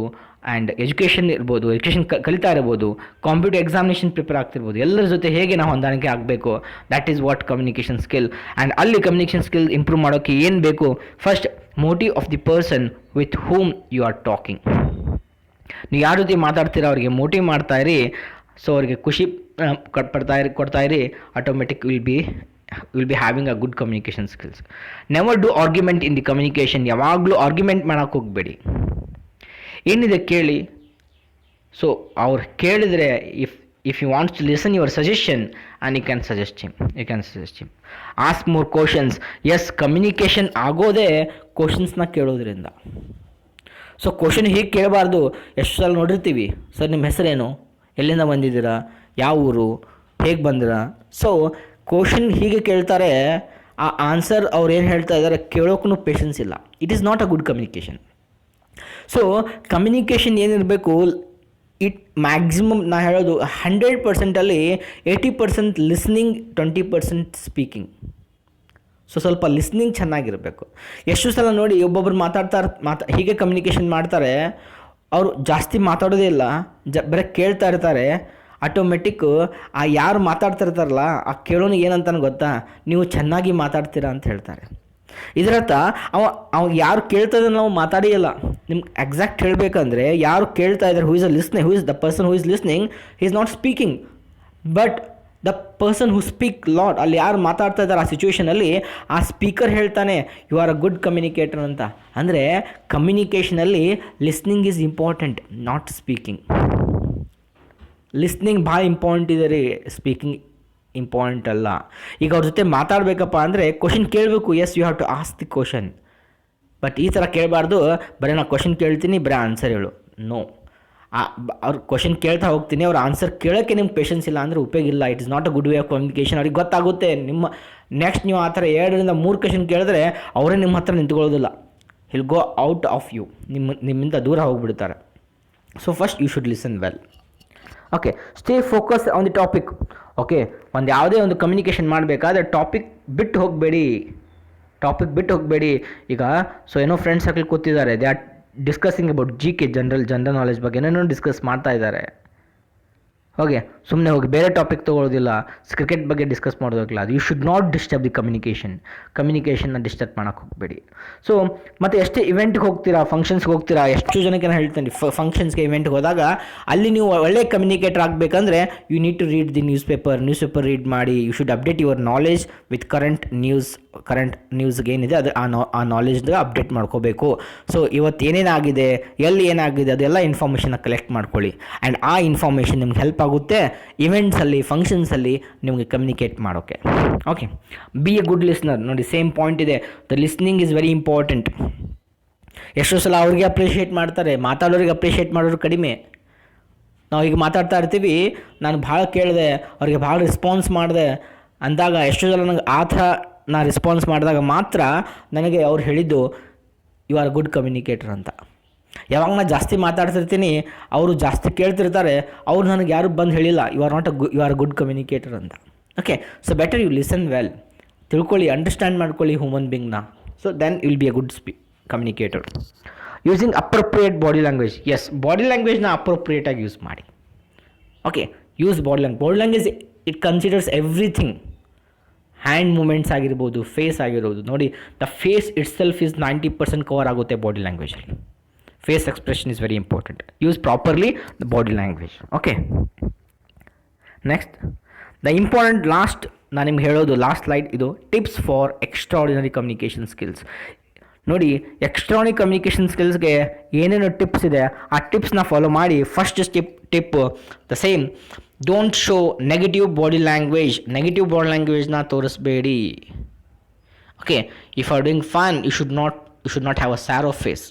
ಆ್ಯಂಡ್ ಎಜುಕೇಷನ್ ಇರ್ಬೋದು, ಎಜುಕೇಷನ್ ಕಲಿತಾ ಇರ್ಬೋದು, ಕಾಂಪಿಟೇಟಿವ್ ಎಕ್ಸಾಮಿನೇಷನ್ ಪ್ರಿಪೇರ್ ಆಗ್ತಿರ್ಬೋದು. ಎಲ್ಲರ ಜೊತೆ ಹೇಗೆ ನಾವು ಹೊಂದಾಣಿಕೆ ಆಗಬೇಕು, that is what communication skill. And ಅಲ್ಲಿ ಕಮ್ಯುನಿಕೇಷನ್ ಸ್ಕಿಲ್ ಇಂಪ್ರೂವ್ ಮಾಡೋಕ್ಕೆ ಏನು ಬೇಕು? First, motive of the person with whom you are talking. ನೀವು ಯಾರ ಜೊತೆ ಮಾತಾಡ್ತೀರ ಅವ್ರಿಗೆ ಮೋಟಿವ್ ಮಾಡ್ತಾಯಿರಿ. ಸೊ ಅವ್ರಿಗೆ ಖುಷಿ ಕೊಡ್ತಾಯಿರಿ. Automatic will be having a good communication skills. Never do argument in the communication. ಯಾವಾಗಲೂ ಆರ್ಗ್ಯುಮೆಂಟ್ ಮಾಡೋಕ್ಕೆ ಹೋಗಬೇಡಿ. ಏನಿದೆ ಕೇಳಿ. ಸೊ ಅವ್ರು ಕೇಳಿದರೆ if you wants to listen your suggestion and you can suggest him. Ask more questions. Yes, communication ಆಗೋದೇ ಕ್ವಶನ್ಸ್ನ ಕೇಳೋದ್ರಿಂದ. So question ಹೀಗೆ ಕೇಳಬಾರ್ದು. ಎಷ್ಟು ಸಲ ನೋಡಿರ್ತೀವಿ, ಸರ್ ನಿಮ್ಮ ಹೆಸರೇನು, ಎಲ್ಲಿಂದ ಬಂದಿದ್ದೀರಾ, ಯಾವ ಊರು, ಹೇಗೆ ಬಂದಿರಾ. ಸೊ ಕ್ವಶನ್ ಹೀಗೆ ಕೇಳ್ತಾರೆ. ಆ ಆನ್ಸರ್ ಅವ್ರು ಏನು ಹೇಳ್ತಾ ಇದ್ದಾರೆ ಕೇಳೋಕ್ಕೂ ಪೇಷನ್ಸ್ ಇಲ್ಲ. It is not a good communication. So communication ಏನಿರಬೇಕು, ಇಟ್ ಮ್ಯಾಕ್ಸಿಮಮ್ ನಾ ಹೇಳೋದು 100%ಅಲ್ಲಿ 80% ಲಿಸ್ನಿಂಗ್, 20% ಸ್ಪೀಕಿಂಗ್. ಸೊ ಸ್ವಲ್ಪ ಲಿಸ್ನಿಂಗ್ ಚೆನ್ನಾಗಿರಬೇಕು. ಎಷ್ಟು ಸಲ ನೋಡಿ ಒಬ್ಬೊಬ್ರು ಹೀಗೆ ಕಮ್ಯುನಿಕೇಷನ್ ಮಾಡ್ತಾರೆ, ಅವರು ಜಾಸ್ತಿ ಮಾತಾಡೋದೇ ಇಲ್ಲ, ಬರೀ ಕೇಳ್ತಾ ಇರ್ತಾರೆ. ಆಟೋಮೆಟಿಕ್ಕು ಆ ಯಾರು ಮಾತಾಡ್ತಿರ್ತಾರಲ್ಲ ಆ ಕೇಳೋನು ಏನಂತಾನೆ ಗೊತ್ತಾ, ನೀವು ಚೆನ್ನಾಗಿ ಮಾತಾಡ್ತೀರಾ ಅಂತ ಹೇಳ್ತಾರೆ. ಇದರರ್ಥ ಅವ ಯಾರು ಕೇಳ್ತಾ ಇದ್ದಾರೆ ನಾವು ಮಾತಾಡೇ ಇಲ್ಲ. ನಿಮ್ಗೆ ಎಕ್ಸಾಕ್ಟ್ ಹೇಳಬೇಕಂದ್ರೆ ಯಾರು ಕೇಳ್ತಾ ಇದ್ದಾರೆ, who is the person who is listening, he is not speaking, but the person who speak lot. ಅಲ್ಲಿ ಯಾರು ಮಾತಾಡ್ತಾ ಇದ್ದಾರೆ ಆ ಸಿಚುವೇಷನಲ್ಲಿ ಆ ಸ್ಪೀಕರ್ ಹೇಳ್ತಾನೆ you are a good communicator ಅಂತ. ಅಂದರೆ ಕಮ್ಯುನಿಕೇಷನಲ್ಲಿ listening is important, not speaking. Listening ಭಾಳ ಇಂಪಾರ್ಟೆಂಟ್ ಇದೆ ರೀ, ಸ್ಪೀಕಿಂಗ್ ಇಂಪಾರ್ಟೆಂಟ್ ಅಲ್ಲ. ಈಗ ಅವ್ರ ಜೊತೆ ಮಾತಾಡಬೇಕಪ್ಪ ಅಂದರೆ ಕ್ವಶನ್ ಕೇಳಬೇಕು. Yes, you have to ask the question. But ಈ ಥರ ಕೇಳಬಾರ್ದು, ಬರೀ ನಾನು ಕ್ವಶನ್ ಕೇಳ್ತೀನಿ ಬರೀ ಆನ್ಸರ್ ಹೇಳು. ನೋ, ಅವ್ರು ಕ್ವಶನ್ ಕೇಳ್ತಾ ಹೋಗ್ತೀನಿ, ಅವ್ರ ಆನ್ಸರ್ ಕೇಳೋಕ್ಕೆ ನಿಮ್ಗೆ ಪೇಷನ್ಸ್ ಇಲ್ಲ ಅಂದರೆ ಉಪಯೋಗ ಇಲ್ಲ. It is not a good way of communication. ಅವ್ರಿಗೆ ಗೊತ್ತಾಗುತ್ತೆ ನೆಕ್ಸ್ಟ್ ನೀವು ಆ ಥರ 2-3 ಕ್ವಶನ್ ಕೇಳಿದ್ರೆ ಅವರೇ ನಿಮ್ಮ ಹತ್ರ ನಿಂತ್ಕೊಳ್ಳೋದಿಲ್ಲ. Will go out of you, ನಿಮ್ಮಿಂದ ದೂರ ಹೋಗಿಬಿಡ್ತಾರೆ. So first you should listen well. Okay, stay focus on the topic. Okay, ಯಾವುದೇ ಒಂದು ಕಮ್ಯುನಿಕೇಷನ್ ಮಾಡಬೇಕಾದ್ರೆ ಟಾಪಿಕ್ ಬಿಟ್ಟು ಹೋಗಬೇಡಿ. ಈಗ ಸೊ ಏನೋ ಫ್ರೆಂಡ್ಸ್ ಸರ್ಕಲ್ ಕೂತಿದ್ದಾರೆ, they are discussing about GK, general knowledge ಬಗ್ಗೆ ಏನೇನೋ ಡಿಸ್ಕಸ್ ಮಾಡ್ತಾ ಇದ್ದಾರೆ. ಓಕೆ, ಸುಮ್ಮನೆ ಹೋಗಿ ಬೇರೆ ಟಾಪಿಕ್ ತೊಗೊಳ್ಳೋದಿಲ್ಲ, ಕ್ರಿಕೆಟ್ ಬಗ್ಗೆ ಡಿಸ್ಕಸ್ ಮಾಡೋದಿಲ್ಲ. You should not disturb the ಕಮ್ಯುನಿಕೇಷನ್ನ ಡಿಸ್ಟರ್ಬ್ ಮಾಡೋಕ್ಕೆ ಹೋಗಬೇಡಿ. ಸೊ ಮತ್ತು ಎಷ್ಟೇ ಇವೆಂಟ್ಗೆ ಹೋಗ್ತೀರಾ, ಫಂಕ್ಷನ್ಸ್ಗೆ ಹೋಗ್ತೀರಾ, ಎಷ್ಟು ಜನಕ್ಕೆ ನಾನು ಹೇಳ್ತೀನಿ, ಫಂಕ್ಷನ್ಸ್ಗೆ ಇವೆಂಟ್ಗೆ ಹೋದಾಗ ಅಲ್ಲಿ ನೀವು ಒಳ್ಳೆ ಕಮ್ಯುನಿಕೇಟರ್ ಆಗಬೇಕಂದ್ರೆ you need to read the newspaper read ಮಾಡಿ. You should update your knowledge with current ನ್ಯೂಸ್ಗೆ ಏನಿದೆ ಅದು ಆ ನಾಲೆಜ್ನ ಅಪ್ಡೇಟ್ ಮಾಡ್ಕೋಬೇಕು. ಸೊ ಇವತ್ತು ಏನೇನಾಗಿದೆ, ಎಲ್ಲಿ ಏನಾಗಿದೆ ಅದೆಲ್ಲ ಇನ್ಫಾರ್ಮೇಷನ್ನ ಕಲೆಕ್ಟ್ ಮಾಡ್ಕೊಳ್ಳಿ. ಆ್ಯಂಡ್ ಆ ಇನ್ಫಾರ್ಮೇಷನ್ ನಿಮ್ಗೆ ಹೆಲ್ಪ್ ಆಗುತ್ತೆ ಇವೆಂಟ್ಸಲ್ಲಿ, ಫಂಕ್ಷನ್ಸಲ್ಲಿ ನಿಮಗೆ ಕಮ್ಯುನಿಕೇಟ್ ಮಾಡೋಕ್ಕೆ. Okay, B A good listener. ನೋಡಿ, ಸೇಮ್ ಪಾಯಿಂಟ್ ಇದೆ. The listening is very important. ಎಷ್ಟೋ ಸಲ ಅವ್ರಿಗೆ ಅಪ್ರಿಷಿಯೇಟ್ ಮಾಡ್ತಾರೆ, ಮಾತಾಡೋರಿಗೆ ಅಪ್ರಿಷಿಯೇಟ್ ಮಾಡೋರು ಕಡಿಮೆ. ನಾವು ಈಗ ಮಾತಾಡ್ತಾ ಇರ್ತೀವಿ, ನಾನು ಭಾಳ ಕೇಳಿದೆ, ಅವ್ರಿಗೆ ಭಾಳ ರೆಸ್ಪಾನ್ಸ್ ಮಾಡಿದೆ ಅಂದಾಗ ಎಷ್ಟೋ ಸಲ ನನಗೆ ಆ ಥರ ನಾನು ರೆಸ್ಪಾನ್ಸ್ ಮಾಡಿದಾಗ ಮಾತ್ರ ನನಗೆ ಅವ್ರು ಹೇಳಿದ್ದು ಯು ಆರ್ ಗುಡ್ ಕಮ್ಯುನಿಕೇಟರ್ ಅಂತ. ಯಾವಾಗ ನಾನು ಜಾಸ್ತಿ ಮಾತಾಡ್ತಿರ್ತೀನಿ, ಅವರು ಜಾಸ್ತಿ ಕೇಳ್ತಿರ್ತಾರೆ, ಅವ್ರು ನನಗೆ ಯಾರು ಬಂದು ಹೇಳಿಲ್ಲ ಯು ಆರ್ ಗುಡ್ ಕಮ್ಯುನಿಕೇಟರ್ ಅಂತ. Okay, so better you listen well. ತಿಳ್ಕೊಳ್ಳಿ, ಅಂಡರ್ಸ್ಟ್ಯಾಂಡ್ ಮಾಡ್ಕೊಳ್ಳಿ ಹ್ಯೂಮನ್ ಬೀಯಿಂಗ್ನ. So then will be a good communicator. Using appropriate body language. Yes, body ಲ್ಯಾಂಗ್ವೇಜ್ನ ಅಪ್ರೋಪ್ರಿಯೇಟಾಗಿ ಯೂಸ್ ಮಾಡಿ. Okay, use body language. It considers everything. Hand movements ಆಗಿರ್ಬೋದು, face ಆಗಿರ್ಬೋದು. ನೋಡಿ, the face itself is 90% cover ಆಗುತ್ತೆ body ಲ್ಯಾಂಗ್ವೇಜಲ್ಲಿ. Face expression is very important. Use properly the body language. Okay, next the important last ನಾನು ನಿಮ್ಗೆ ಹೇಳೋದು last slide ಇದು, tips for extraordinary communication skills. ನೋಡಿ, ಎಕ್ಸ್ಟ್ರಾರ್ಡಿನರಿ ಕಮ್ಯುನಿಕೇಷನ್ ಸ್ಕಿಲ್ಸ್ಗೆ ಏನೇನು tips ಇದೆ ಆ ಟಿಪ್ಸ್ನ ಫಾಲೋ ಮಾಡಿ. First tip the same, don't show negative body ಲ್ಯಾಂಗ್ವೇಜ್ನ ತೋರಿಸ್ಬೇಡಿ. Okay, if are doing fun you should not have a sorrow face.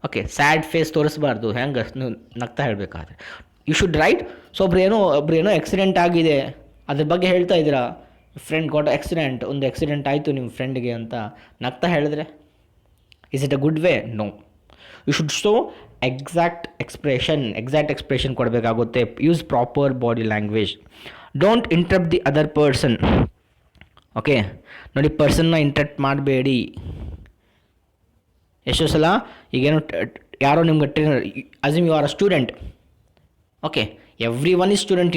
Okay, sad face ತೋರಿಸ್ಬಾರ್ದು. ಹೆಂಗೆ ನೀವು ನಗ್ತಾ ಹೇಳಬೇಕಾದ್ರೆ ಯು ಶುಡ್ ರೈಟ್. ಸೊ ಒಬ್ರೇನೋ ಆಕ್ಸಿಡೆಂಟ್ ಆಗಿದೆ, ಅದ್ರ ಬಗ್ಗೆ ಹೇಳ್ತಾ ಇದ್ದೀರಾ, ಫ್ರೆಂಡ್ ಗಾಟ್ ಆಕ್ಸಿಡೆಂಟ್, ಒಂದು ಆಕ್ಸಿಡೆಂಟ್ ಆಯಿತು ನಿಮ್ಮ ಫ್ರೆಂಡ್ಗೆ ಅಂತ ನಗ್ತಾ ಹೇಳಿದ್ರೆ is it a good way? No. You should show exact expression ಕೊಡಬೇಕಾಗುತ್ತೆ. Use proper body language. Don't interrupt the other person. Okay, ನೋಡಿ, ಪರ್ಸನ್ನ ಇಂಟರಪ್ಟ್ ಮಾಡಬೇಡಿ. ಎಷ್ಟೋ ಸಲ ಈಗೇನೋ ಯಾರೋ ನಿಮ್ಗೆ trainer, assume you are a student. Okay, everyone is student.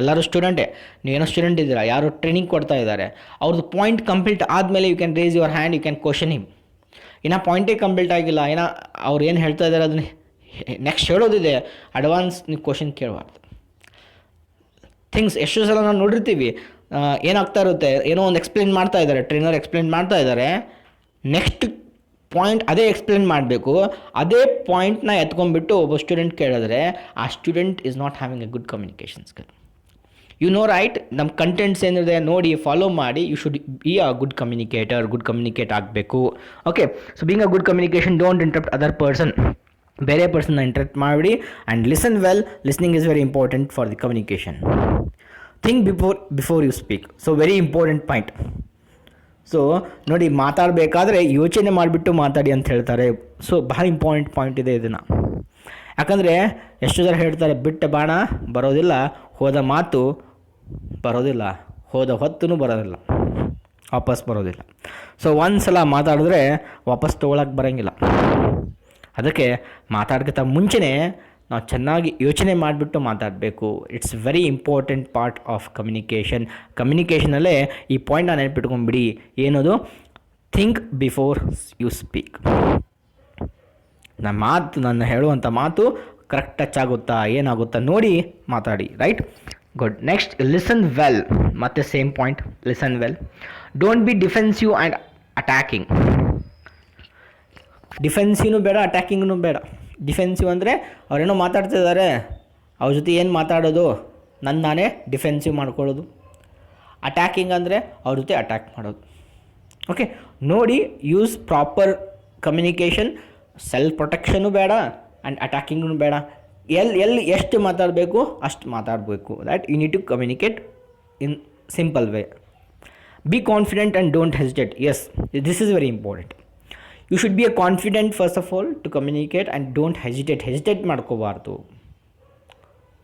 ಎಲ್ಲರೂ ಸ್ಟೂಡೆಂಟೇ. ನೀವೇನೋ ಸ್ಟೂಡೆಂಟ್ ಇದ್ದೀರಾ, ಯಾರು ಟ್ರೈನಿಂಗ್ ಕೊಡ್ತಾ ಇದ್ದಾರೆ, ಅವ್ರದ್ದು ಪಾಯಿಂಟ್ ಕಂಪ್ಲೀಟ್ ಆದಮೇಲೆ you can raise your hand, you can question him. ಇನ್ನು ಪಾಯಿಂಟೇ ಕಂಪ್ಲೀಟ್ ಆಗಿಲ್ಲ, ಅವ್ರು ಏನು ಹೇಳ್ತಾ ಇದ್ದಾರೆ ಅದನ್ನ ನೆಕ್ಸ್ಟ್ ಹೇಳೋದಿದೆ, ಅಡ್ವಾನ್ಸ್ ನೀವು ಕ್ವಶನ್ ಕೇಳಬಾರ್ದು. ಥಿಂಗ್ಸ್ ಎಷ್ಟೋ ಸಲ ನಾವು ನೋಡಿರ್ತೀವಿ, ಏನಾಗ್ತಾ ಇರುತ್ತೆ, ಏನೋ ಒಂದು ಎಕ್ಸ್ಪ್ಲೇನ್ ಮಾಡ್ತಾ ಇದ್ದಾರೆ, ಟ್ರೈನರ್ ಎಕ್ಸ್ಪ್ಲೇನ್ ಮಾಡ್ತಾ ಇದ್ದಾರೆ, ನೆಕ್ಸ್ಟ್ ಪಾಯಿಂಟ್ ಅದೇ ಎಕ್ಸ್ಪ್ಲೇನ್ ಮಾಡಬೇಕು. ಅದೇ ಪಾಯಿಂಟ್ನ ಎತ್ಕೊಂಡ್ಬಿಟ್ಟು ಒಬ್ಬ ಸ್ಟೂಡೆಂಟ್ ಕೇಳಿದ್ರೆ ಆ student is not having a good communication skill. You know right, ನಮ್ಮ ಕಂಟೆಂಟ್ಸ್ ಏನಿದೆ ನೋಡಿ, ಫಾಲೋ ಮಾಡಿ. You should be a good communicate ಆಗಬೇಕು. Okay, so being a good communication, don't interrupt other person. ಬೇರೆ ಪರ್ಸನ್ನ ಇಂಟರಪ್ಟ್ ಮಾಡಿ. And listen well. Listening is very important for the communication. Think before you speak. So very important point. So ನೋಡಿ, ಮಾತಾಡಬೇಕಾದ್ರೆ ಯೋಚನೆ ಮಾಡಿಬಿಟ್ಟು ಮಾತಾಡಿ ಅಂತ ಹೇಳ್ತಾರೆ. ಸೊ ಬಹಳ ಇಂಪಾರ್ಟೆಂಟ್ ಪಾಯಿಂಟ್ ಇದೆ ಇದನ್ನು. ಯಾಕಂದರೆ ಎಷ್ಟು ಜನ ಹೇಳ್ತಾರೆ ಬಿಟ್ಟ ಬಾಣ ಬರೋದಿಲ್ಲ, ಹೋದ ಮಾತು ಬರೋದಿಲ್ಲ, ಹೋದ ಹೊತ್ತೂ ಬರೋದಿಲ್ಲ, ವಾಪಸ್ ಬರೋದಿಲ್ಲ. ಸೊ ಒಂದು ಸಲ ಮಾತಾಡಿದ್ರೆ ವಾಪಸ್ ತೊಗೊಳಕ್ಕೆ ಬರೋಂಗಿಲ್ಲ. ಅದಕ್ಕೆ ಮಾತಾಡೋಕ್ಕಿಂತ ಮುಂಚೆನೇ ನಾವು ಚೆನ್ನಾಗಿ ಯೋಚನೆ ಮಾಡಿಬಿಟ್ಟು ಮಾತಾಡಬೇಕು. It's very important part of communication. ಕಮ್ಯುನಿಕೇಷನಲ್ಲೇ ಈ ಪಾಯಿಂಟ್ನ ನೆನಪಿಟ್ಕೊಂಡ್ಬಿಡಿ. ಏನದು? Think before you speak. ನಾನು ಹೇಳುವಂಥ ಮಾತು ಕರೆಕ್ಟ್ ಟಚ್ ಆಗುತ್ತಾ, ಏನಾಗುತ್ತಾ ನೋಡಿ ಮಾತಾಡಿ. Right, good. Next, listen well. ಮತ್ತೆ same point, listen well. Don't be defensive and attacking. ಡಿಫೆನ್ಸಿವ್ನು ಬೇಡ, ಅಟ್ಯಾಕಿಂಗ್ನು ಬೇಡ. ಡಿಫೆನ್ಸಿವ್ ಅಂದರೆ ಅವರೇನೋ ಮಾತಾಡ್ತಿದ್ದಾರೆ, ಅವ್ರ ಜೊತೆ ಏನು ಮಾತಾಡೋದು, ನಾನೇ ಡಿಫೆನ್ಸಿವ್ ಮಾಡ್ಕೊಳ್ಳೋದು. ಅಟ್ಯಾಕಿಂಗ್ ಅಂದರೆ ಅವ್ರ ಜೊತೆ ಅಟ್ಯಾಕ್ ಮಾಡೋದು. ಓಕೆ, ನೋಡಿ, ಯೂಸ್ ಪ್ರಾಪರ್ ಕಮ್ಯುನಿಕೇಷನ್. ಸೆಲ್ಫ್ ಪ್ರೊಟೆಕ್ಷನು ಬೇಡ ಆ್ಯಂಡ್ ಅಟ್ಯಾಕಿಂಗ್ನು ಬೇಡ. ಎಲ್ಲಿ ಎಷ್ಟು ಮಾತಾಡಬೇಕು ಅಷ್ಟು ಮಾತಾಡಬೇಕು. That you need to communicate in simple way. Be confident and don't hesitate. Yes, this is very important. You should be a confident first of all to communicate and don't hesitate ಮಾಡ್ಕೋಬಾರ್ದು.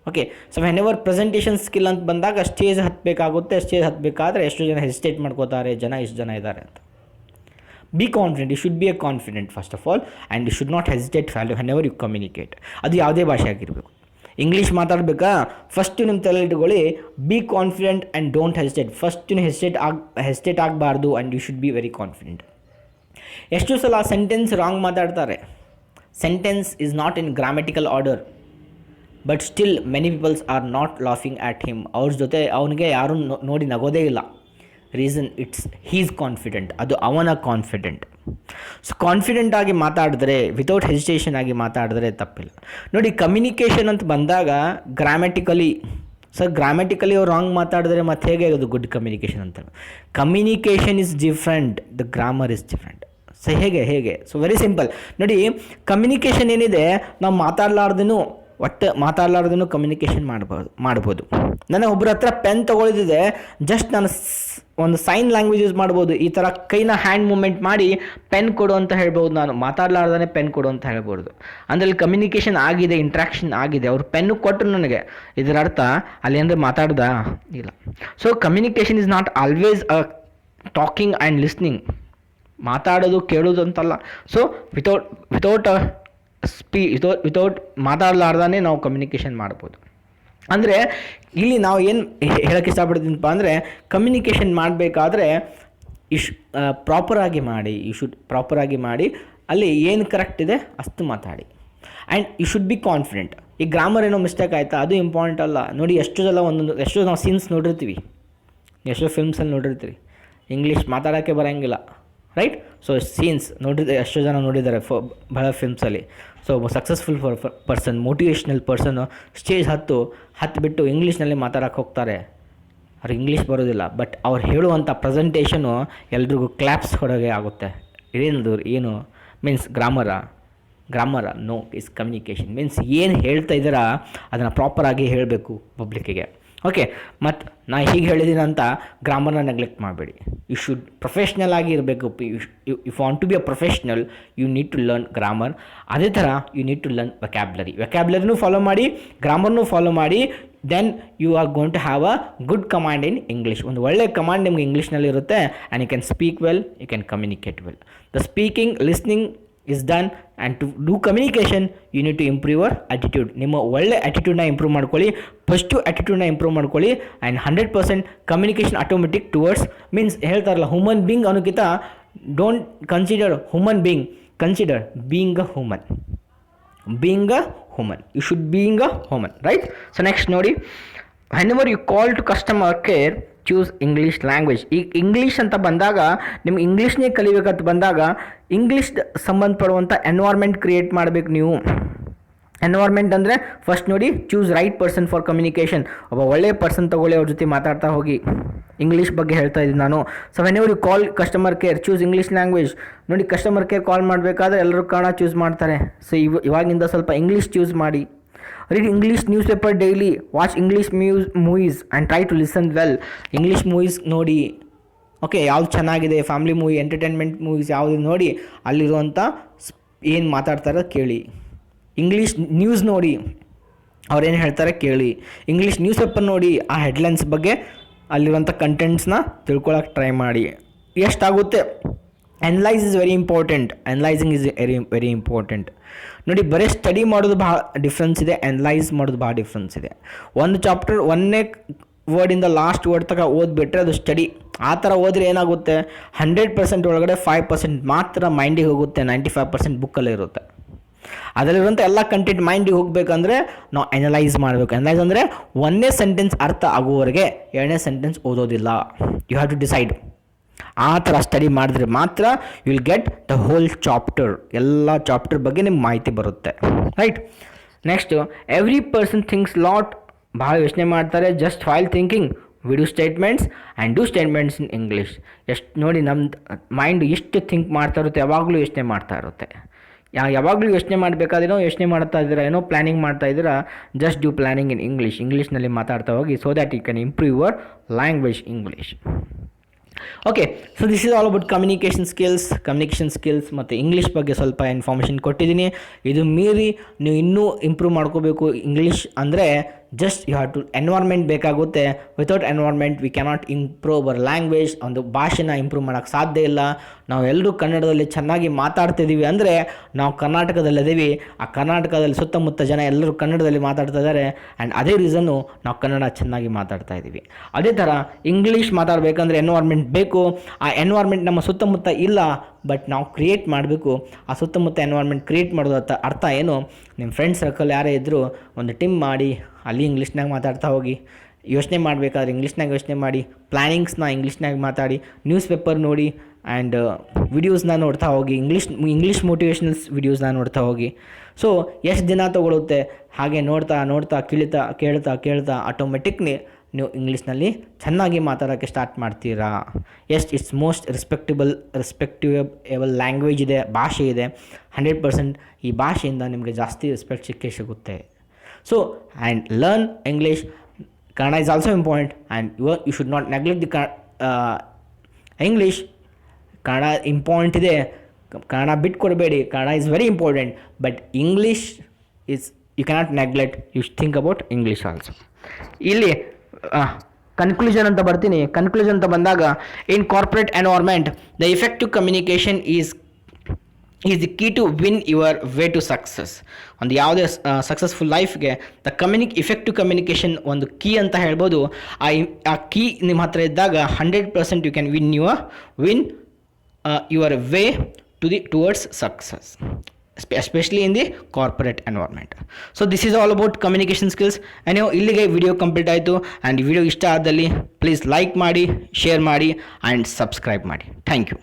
Okay, so whenever presentation skill ಅಂತ ಬಂದಾಗ stage ಹತ್ತಬೇಕಾಗುತ್ತೆ. Stage ಹತ್ತಬೇಕಾದ್ರೆ ಎಷ್ಟು ಜನ hesitate ಮಾಡ್ಕೋತಾರೆ, ಎಷ್ಟು ಜನ ಇದ್ದಾರೆ ಅಂತ. Be confident. You should be a confident first of all and you should not hesitate whenever you communicate. ಅದು ಯಾವುದೇ ಭಾಷೆ ಆಗಿರಬೇಕು. ಇಂಗ್ಲೀಷ್ ಮಾತಾಡಬೇಕಾ, ಫಸ್ಟು ನಿಮ್ಮ ತಲೆ ಇಟ್ಕೊಳ್ಳಿ, be confident and don't hesitate. First hesitate ಆಗಬಾರ್ದು and you should be very confident. ಎಷ್ಟು ಸಲ ಸೆಂಟೆನ್ಸ್ ರಾಂಗ್ ಮಾತಾಡ್ತಾರೆ. Sentence is not in grammatical order, but still many peoples are not laughing at him. ಅವ್ರ ಜೊತೆ ಅವನಿಗೆ ಯಾರೂ ನೋಡಿ ನಗೋದೇ ಇಲ್ಲ. Reason, it's he's confident. ಅದು ಅವನ ಕಾನ್ಫಿಡೆಂಟ್. ಸೊ ಕಾನ್ಫಿಡೆಂಟ್ ಆಗಿ ಮಾತಾಡಿದ್ರೆ, ವಿತೌಟ್ ಹೆಸಿಟೇಷನ್ ಆಗಿ ಮಾತಾಡಿದ್ರೆ ತಪ್ಪಿಲ್ಲ. ನೋಡಿ, ಕಮ್ಯುನಿಕೇಷನ್ ಅಂತ ಬಂದಾಗ ಗ್ರಾಮೆಟಿಕಲಿ ಅವ್ರು ರಾಂಗ್ ಮಾತಾಡಿದ್ರೆ ಮತ್ತೆ ಹೇಗೆ ಅದು ಗುಡ್ ಕಮ್ಯುನಿಕೇಷನ್ ಅಂತ? Communication is different, the grammar is different. So ಹೇಗೆ? So very simple. ನೋಡಿ, ಕಮ್ಯುನಿಕೇಷನ್ ಏನಿದೆ, ನಾವು ಮಾತಾಡಲಾರ್ದೇನು ಕಮ್ಯುನಿಕೇಷನ್ ಮಾಡ್ಬೋದು. ನನಗೆ ಒಬ್ಬರ ಹತ್ರ ಪೆನ್ ತೊಗೊಳಿದಿದೆ, ಜಸ್ಟ್ ನಾನು ಒಂದು ಸೈನ್ ಲ್ಯಾಂಗ್ವೇಜ್ ಯೂಸ್ ಮಾಡ್ಬೋದು. ಈ ಥರ ಕೈನ ಹ್ಯಾಂಡ್ ಮೂಮೆಂಟ್ ಮಾಡಿ ಪೆನ್ ಕೊಡು ಅಂತ ಹೇಳ್ಬೋದು. ನಾನು ಮಾತಾಡಲಾರ್ದೇ ಪೆನ್ ಕೊಡು ಅಂತ ಹೇಳ್ಬೋದು. ಅಂದರೆ ಕಮ್ಯುನಿಕೇಷನ್ ಆಗಿದೆ, ಇಂಟ್ರಾಕ್ಷನ್ ಆಗಿದೆ. ಅವ್ರು ಪೆನ್ನು ಕೊಟ್ಟರು ನನಗೆ, ಇದರ ಅರ್ಥ ಅಲ್ಲಿ ಅಂದರೆ ಮಾತಾಡ್ದ ಇಲ್ಲ. So communication is not always a talking and listening. ಮಾತಾಡೋದು ಕೇಳೋದು ಅಂತಲ್ಲ. ಸೊ ವಿತೌಟ್ ಮಾತಾಡಲಾರ್ದೇ ನಾವು ಕಮ್ಯುನಿಕೇಷನ್ ಮಾಡ್ಬೋದು. ಅಂದರೆ ಇಲ್ಲಿ ನಾವು ಏನು ಹೇಳೋಕ್ಕೆ ಇಷ್ಟಪಡ್ತೀನಪ್ಪ ಅಂದರೆ, ಕಮ್ಯುನಿಕೇಷನ್ ಮಾಡಬೇಕಾದ್ರೆ ಪ್ರಾಪರಾಗಿ ಮಾಡಿ. ಯು ಶುಡ್ ಪ್ರಾಪರಾಗಿ ಮಾಡಿ, ಅಲ್ಲಿ ಏನು ಕರೆಕ್ಟ್ ಇದೆ ಅಷ್ಟು ಮಾತಾಡಿ. And you should be confident. ಈ ಗ್ರಾಮರ್ ಏನೋ ಮಿಸ್ಟೇಕ್ ಆಯಿತಾ, ಅದು ಇಂಪಾರ್ಟೆಂಟ್ ಅಲ್ಲ. ನೋಡಿ, ಎಷ್ಟೋ ನಾವು ಸೀನ್ಸ್ ನೋಡಿರ್ತೀವಿ, ಎಷ್ಟೋ ಫಿಲ್ಮ್ಸಲ್ಲಿ ನೋಡಿರ್ತೀವಿ, ಇಂಗ್ಲೀಷ್ ಮಾತಾಡೋಕ್ಕೆ ಬರೋಂಗಿಲ್ಲ. ರೈಟ್? ಸೊ ಸೀನ್ಸ್ ಎಷ್ಟೋ ಜನ ನೋಡಿದ್ದಾರೆ ಬಹಳ ಫಿಲ್ಮ್ಸಲ್ಲಿ. ಸೊ ಒಬ್ಬ ಸಕ್ಸಸ್ಫುಲ್ ಪರ್ಸನ್, ಮೋಟಿವೇಶ್ನಲ್ ಪರ್ಸನ್ನು ಸ್ಟೇಜ್ ಹತ್ತಿಬಿಟ್ಟು ಇಂಗ್ಲೀಷ್ನಲ್ಲಿ ಮಾತಾಡೋಕ್ಕೆ ಹೋಗ್ತಾರೆ. ಅವ್ರಿಗೆ ಇಂಗ್ಲೀಷ್ ಬರೋದಿಲ್ಲ, ಬಟ್ ಅವ್ರು ಹೇಳುವಂಥ ಪ್ರೆಸೆಂಟೇಷನು ಎಲ್ರಿಗೂ ಕ್ಲ್ಯಾಪ್ಸ್ ಹೊಡೋಗೆ ಆಗುತ್ತೆ. ಏನು means grammar no, is communication. Means ಏನು ಹೇಳ್ತಾ ಇದ್ದೀರಾ ಅದನ್ನು ಪ್ರಾಪರಾಗಿ ಹೇಳಬೇಕು ಪಬ್ಲಿಕ್ಕಿಗೆ. ಓಕೆ, ಮತ್ತು ನಾ ಹೀಗೆ ಹೇಳಿದ್ದೀನಿ ಅಂತ ಗ್ರಾಮರ್ನ ನೆಗ್ಲೆಕ್ಟ್ ಮಾಡಬೇಡಿ. ಯು ಶುಡ್ ಪ್ರೊಫೆಷ್ನಲ್ ಆಗಿ ಇರಬೇಕು. You want to be a professional, you need to learn grammar. ಅದೇ ಥರ ಯು ನೀಡ್ ಟು ಲರ್ನ್ ವೆಕ್ಯಾಬ್ಲರಿನೂ ಫಾಲೋ ಮಾಡಿ, ಗ್ರಾಮರ್ನೂ ಫಾಲೋ ಮಾಡಿ. Then you are going to have a good command in English. ಒಂದು ಒಳ್ಳೆ ಕಮಾಂಡ್ ನಿಮಗೆ ಇಂಗ್ಲೀಷ್ನಲ್ಲಿ ಇರುತ್ತೆ. And you can speak well, you can communicate well. The speaking, listening is done, and to do communication you need to improve your attitude. ನಿಮ್ಮ ಒಳ್ಳೆ ಆ್ಯಟಿಟ್ಯೂಡ್ನ improve ಮಾಡ್ಕೊಳ್ಳಿ, positive ಆ್ಯಟಿಟ್ಯೂಡ್ನ ಇಂಪ್ರೂವ್ ಮಾಡ್ಕೊಳ್ಳಿ. And 100% communication automatic towards means ಹೇಳ್ತಾರಲ್ಲ, human being ಅನ್ನೋಕ್ಕಿಂತ don't consider human being, consider being a human. You should being a human. Right? So next ನೋಡಿ, whenever you call to customer care, choose English language. ಈಗ English ಅಂತ ಬಂದಾಗ, ನಿಮ್ಗೆ ಇಂಗ್ಲೀಷ್ನೇ ಕಲಿಬೇಕಂತ ಬಂದಾಗ English ಸಂಬಂಧಪಡುವಂಥ environment create ಮಾಡಬೇಕು ನೀವು. Environment ಅಂದರೆ ಫಸ್ಟ್ ನೋಡಿ, choose right person for communication. ಒಬ್ಬ ಒಳ್ಳೆಯ ಪರ್ಸನ್ ತೊಗೊಳ್ಳಿ, ಅವ್ರ ಜೊತೆ ಮಾತಾಡ್ತಾ ಹೋಗಿ. ಇಂಗ್ಲೀಷ್ ಬಗ್ಗೆ ಹೇಳ್ತಾ ಇದ್ದೀನಿ ನಾನು. So whenever you call customer care, choose English language. ನೋಡಿ, ಕಸ್ಟಮರ್ ಕೇರ್ ಕಾಲ್ ಮಾಡಬೇಕಾದ್ರೆ ಎಲ್ಲರೂ ಕನ್ನಡ ಚೂಸ್ ಮಾಡ್ತಾರೆ. ಸೊ ಇವಾಗಿಂದ ಸ್ವಲ್ಪ ಇಂಗ್ಲೀಷ್ ಚೂಸ್ ಮಾಡಿ. Read English newspaper daily, watch English movies and try to listen well. English movies ನೋಡಿ, ಓಕೆ, ಯಾವ್ದು ಚೆನ್ನಾಗಿದೆ, ಫ್ಯಾಮಿಲಿ ಮೂವಿ, ಎಂಟರ್ಟೈನ್ಮೆಂಟ್ ಮೂವೀಸ್ ಯಾವುದು ನೋಡಿ, ಅಲ್ಲಿರುವಂಥ ಏನು ಮಾತಾಡ್ತಾರೋ ಕೇಳಿ. ಇಂಗ್ಲೀಷ್ ನ್ಯೂಸ್ ನೋಡಿ, ಅವ್ರೇನು ಹೇಳ್ತಾರೆ ಕೇಳಿ. ಇಂಗ್ಲೀಷ್ ನ್ಯೂಸ್ ಪೇಪರ್ ನೋಡಿ, ಆ ಹೆಡ್ಲೈನ್ಸ್ ಬಗ್ಗೆ ಅಲ್ಲಿರುವಂಥ ಕಂಟೆಂಟ್ಸ್ನ ತಿಳ್ಕೊಳಕ್ಕೆ ಟ್ರೈ ಮಾಡಿ. ಎಷ್ಟಾಗುತ್ತೆ analyse is very important. Analysing is very important. ನೋಡಿ, ಬರೀ ಸ್ಟಡಿ ಮಾಡೋದು ಭಾಳ ಡಿಫ್ರೆನ್ಸ್ ಇದೆ, ಅನಲೈಸ್ ಮಾಡೋದು ಭಾಳ ಡಿಫ್ರೆನ್ಸ್ ಇದೆ. ಒಂದು ಚಾಪ್ಟರ್ ಒಂದನೇ ವರ್ಡಿಂದ ಲಾಸ್ಟ್ ವರ್ಡ್ ತನಕ ಓದ್ಬಿಟ್ರೆ ಅದು ಸ್ಟಡಿ. ಆ ಥರ ಓದಿದ್ರೆ ಏನಾಗುತ್ತೆ, 100% ಒಳಗಡೆ 5% ಮಾತ್ರ ಮೈಂಡಿಗೆ ಹೋಗುತ್ತೆ, 95% ಬುಕ್ಕಲ್ಲೇ ಇರುತ್ತೆ. ಅದರಲ್ಲಿರುವಂಥ ಎಲ್ಲ ಕಂಟೆಂಟ್ ಮೈಂಡಿಗೆ ಹೋಗಬೇಕಂದ್ರೆ ನಾವು ಅನಲೈಸ್ ಮಾಡಬೇಕು. ಅನಲೈಸ್ ಅಂದರೆ ಒಂದನೇ ಸೆಂಟೆನ್ಸ್ ಅರ್ಥ ಆಗುವವರೆಗೆ ಎರಡನೇ ಸೆಂಟೆನ್ಸ್ ಓದೋದಿಲ್ಲ. You have to decide. ಆ ಥರ ಸ್ಟಡಿ ಮಾಡಿದ್ರೆ ಮಾತ್ರ you will get the whole chapter. ಎಲ್ಲ ಚಾಪ್ಟರ್ ಬಗ್ಗೆ ನಿಮ್ಗೆ ಮಾಹಿತಿ ಬರುತ್ತೆ, right. Next, every person thinks lot. ಭಾಳ ಯೋಚನೆ ಮಾಡ್ತಾರೆ. Just while thinking we do statements and do statements in English. ಎಷ್ಟು ನೋಡಿ, ನಮ್ಮ ಮೈಂಡ್ ಎಷ್ಟು ಥಿಂಕ್ ಮಾಡ್ತಾ ಇರುತ್ತೆ, ಯಾವಾಗಲೂ ಯೋಚನೆ ಮಾಡ್ತಾ ಇರುತ್ತೆ. ಯಾವಾಗಲೂ ಯೋಚನೆ ಮಾಡಬೇಕಾದ್ರೇನೋ ಯೋಚನೆ ಮಾಡ್ತಾ ಇದ್ದೀರಾ, ಏನೋ ಪ್ಲ್ಯಾನಿಂಗ್ ಮಾಡ್ತಾ ಇದ್ದೀರಾ, ಜಸ್ಟ್ ಡೂ ಪ್ಲ್ಯಾನಿಂಗ್ ಇನ್ ಇಂಗ್ಲೀಷ್ನಲ್ಲಿ ಮಾತಾಡ್ತಾ ಹೋಗಿ, so that you can improve your language English. Okay, so this is all about communication skills ಮತ್ತು ಇಂಗ್ಲೀಷ್ ಬಗ್ಗೆ ಸ್ವಲ್ಪ ಇನ್ಫಾರ್ಮೇಷನ್ ಕೊಟ್ಟಿದ್ದೀನಿ. ಇದು ಮೀರಿ ನೀವು ಇನ್ನೂ ಇಂಪ್ರೂವ್ ಮಾಡ್ಕೋಬೇಕು ಇಂಗ್ಲೀಷ್ ಅಂದರೆ just you have to environment ಬೇಕಾಗುತ್ತೆ. Without environment we cannot improve our language. ಒಂದು ಭಾಷೆನ ಇಂಪ್ರೂವ್ ಮಾಡೋಕ್ಕೆ ಸಾಧ್ಯ ಇಲ್ಲ. ನಾವೆಲ್ಲರೂ ಕನ್ನಡದಲ್ಲಿ ಚೆನ್ನಾಗಿ ಮಾತಾಡ್ತಿದ್ದೀವಿ ಅಂದರೆ ನಾವು ಕರ್ನಾಟಕದಲ್ಲಿದ್ದೀವಿ. ಆ ಕರ್ನಾಟಕದಲ್ಲಿ ಸುತ್ತಮುತ್ತ ಜನ ಎಲ್ಲರೂ ಕನ್ನಡದಲ್ಲಿ ಮಾತಾಡ್ತಾ ಇದ್ದಾರೆ, ಆ್ಯಂಡ್ ಅದೇ ರೀಸನ್ನು ನಾವು ಕನ್ನಡ ಚೆನ್ನಾಗಿ ಮಾತಾಡ್ತಾ ಇದ್ದೀವಿ. ಅದೇ ಥರ ಇಂಗ್ಲೀಷ್ ಮಾತಾಡಬೇಕಂದ್ರೆ ಎನ್ವೈರ್ಮೆಂಟ್ ಬೇಕು. ಆ ಎನ್ವೈರ್ಮೆಂಟ್ ನಮ್ಮ ಸುತ್ತಮುತ್ತ ಇಲ್ಲ, ಬಟ್ ನಾವು ಕ್ರಿಯೇಟ್ ಮಾಡಬೇಕು. ಆ ಸುತ್ತಮುತ್ತ ಎನ್ವೈರ್ಮೆಂಟ್ ಕ್ರಿಯೇಟ್ ಮಾಡೋದು ಅರ್ಥ ಏನು, ನಿಮ್ಮ ಫ್ರೆಂಡ್ಸ್ ಸರ್ಕಲ್ ಯಾರೇ ಇದ್ದರೂ ಒಂದು ಟೀಮ್ ಮಾಡಿ ಅಲ್ಲಿ ಇಂಗ್ಲೀಷ್ನಾಗ ಮಾತಾಡ್ತಾ ಹೋಗಿ. ಯೋಚನೆ ಮಾಡಬೇಕಾದ್ರೆ ಇಂಗ್ಲೀಷ್ನಾಗ ಯೋಚನೆ ಮಾಡಿ, ಪ್ಲ್ಯಾನಿಂಗ್ಸ್ನ ಇಂಗ್ಲೀಷ್ನಾಗ ಮಾತಾಡಿ, ನ್ಯೂಸ್ ಪೇಪರ್ ನೋಡಿ, ಆ್ಯಂಡ್ ವಿಡಿಯೋಸ್ನ ನೋಡ್ತಾ ಹೋಗಿ, ಇಂಗ್ಲೀಷ್ ಮೋಟಿವೇಶ್ನಲ್ಸ್ ವಿಡಿಯೋಸ್ನ ನೋಡ್ತಾ ಹೋಗಿ. ಸೊ ಎಷ್ಟು ದಿನ ತೊಗೊಳುತ್ತೆ ಹಾಗೆ ನೋಡ್ತಾ ಕೇಳ್ತಾ ಆಟೋಮೆಟಿಕ್ಲಿ ನೀವು ಇಂಗ್ಲೀಷ್ನಲ್ಲಿ ಚೆನ್ನಾಗಿ ಮಾತಾಡೋಕ್ಕೆ ಸ್ಟಾರ್ಟ್ ಮಾಡ್ತೀರಾ. ಇಟ್ಸ್ ಮೋಸ್ಟ್ ರೆಸ್ಪೆಕ್ಟಿವೇಬಲ್ ಲ್ಯಾಂಗ್ವೇಜ್ ಇದೆ, ಭಾಷೆ ಇದೆ. 100% ಈ ಭಾಷೆಯಿಂದ ನಿಮಗೆ ಜಾಸ್ತಿ ರೆಸ್ಪೆಕ್ಟ್ ಸಿಕ್ಕೇ so and learn English. Kannada is also important and you should not neglect the English. Kannada important ಇದೆ, ಕನ್ನಡ ಬಿಟ್ಕೊಡ್ಬೇಡಿ. Kannada is very important, but English is you cannot neglect. You think about English also. ಇಲ್ಲಿ ಕನ್ಕ್ಲೂಷನ್ ಅಂತ ಬರ್ತೀನಿ. Conclusion ಅಂತ ಬಂದಾಗ, in corporate environment the effective communication is the key to win your way to success. ಒಂದು ಯಾವುದೇ successful ಲೈಫ್ಗೆ effective communication ಒಂದು key ಅಂತ ಹೇಳ್ಬೋದು. ಆ ಕೀ ನಿಮ್ಮ ಹತ್ರ ಇದ್ದಾಗ 100% you can win your way towards success, especially in the corporate environment. So this is all about communication skills. ನೀವು ಇಲ್ಲಿಗೆ ವಿಡಿಯೋ ಕಂಪ್ಲೀಟ್ ಆಯಿತು. ಆ್ಯಂಡ್ ವಿಡಿಯೋ ಇಷ್ಟ ಆದಲ್ಲಿ ಪ್ಲೀಸ್ ಲೈಕ್ ಮಾಡಿ, ಶೇರ್ ಮಾಡಿ ಆ್ಯಂಡ್ ಸಬ್ಸ್ಕ್ರೈಬ್ ಮಾಡಿ. Thank you.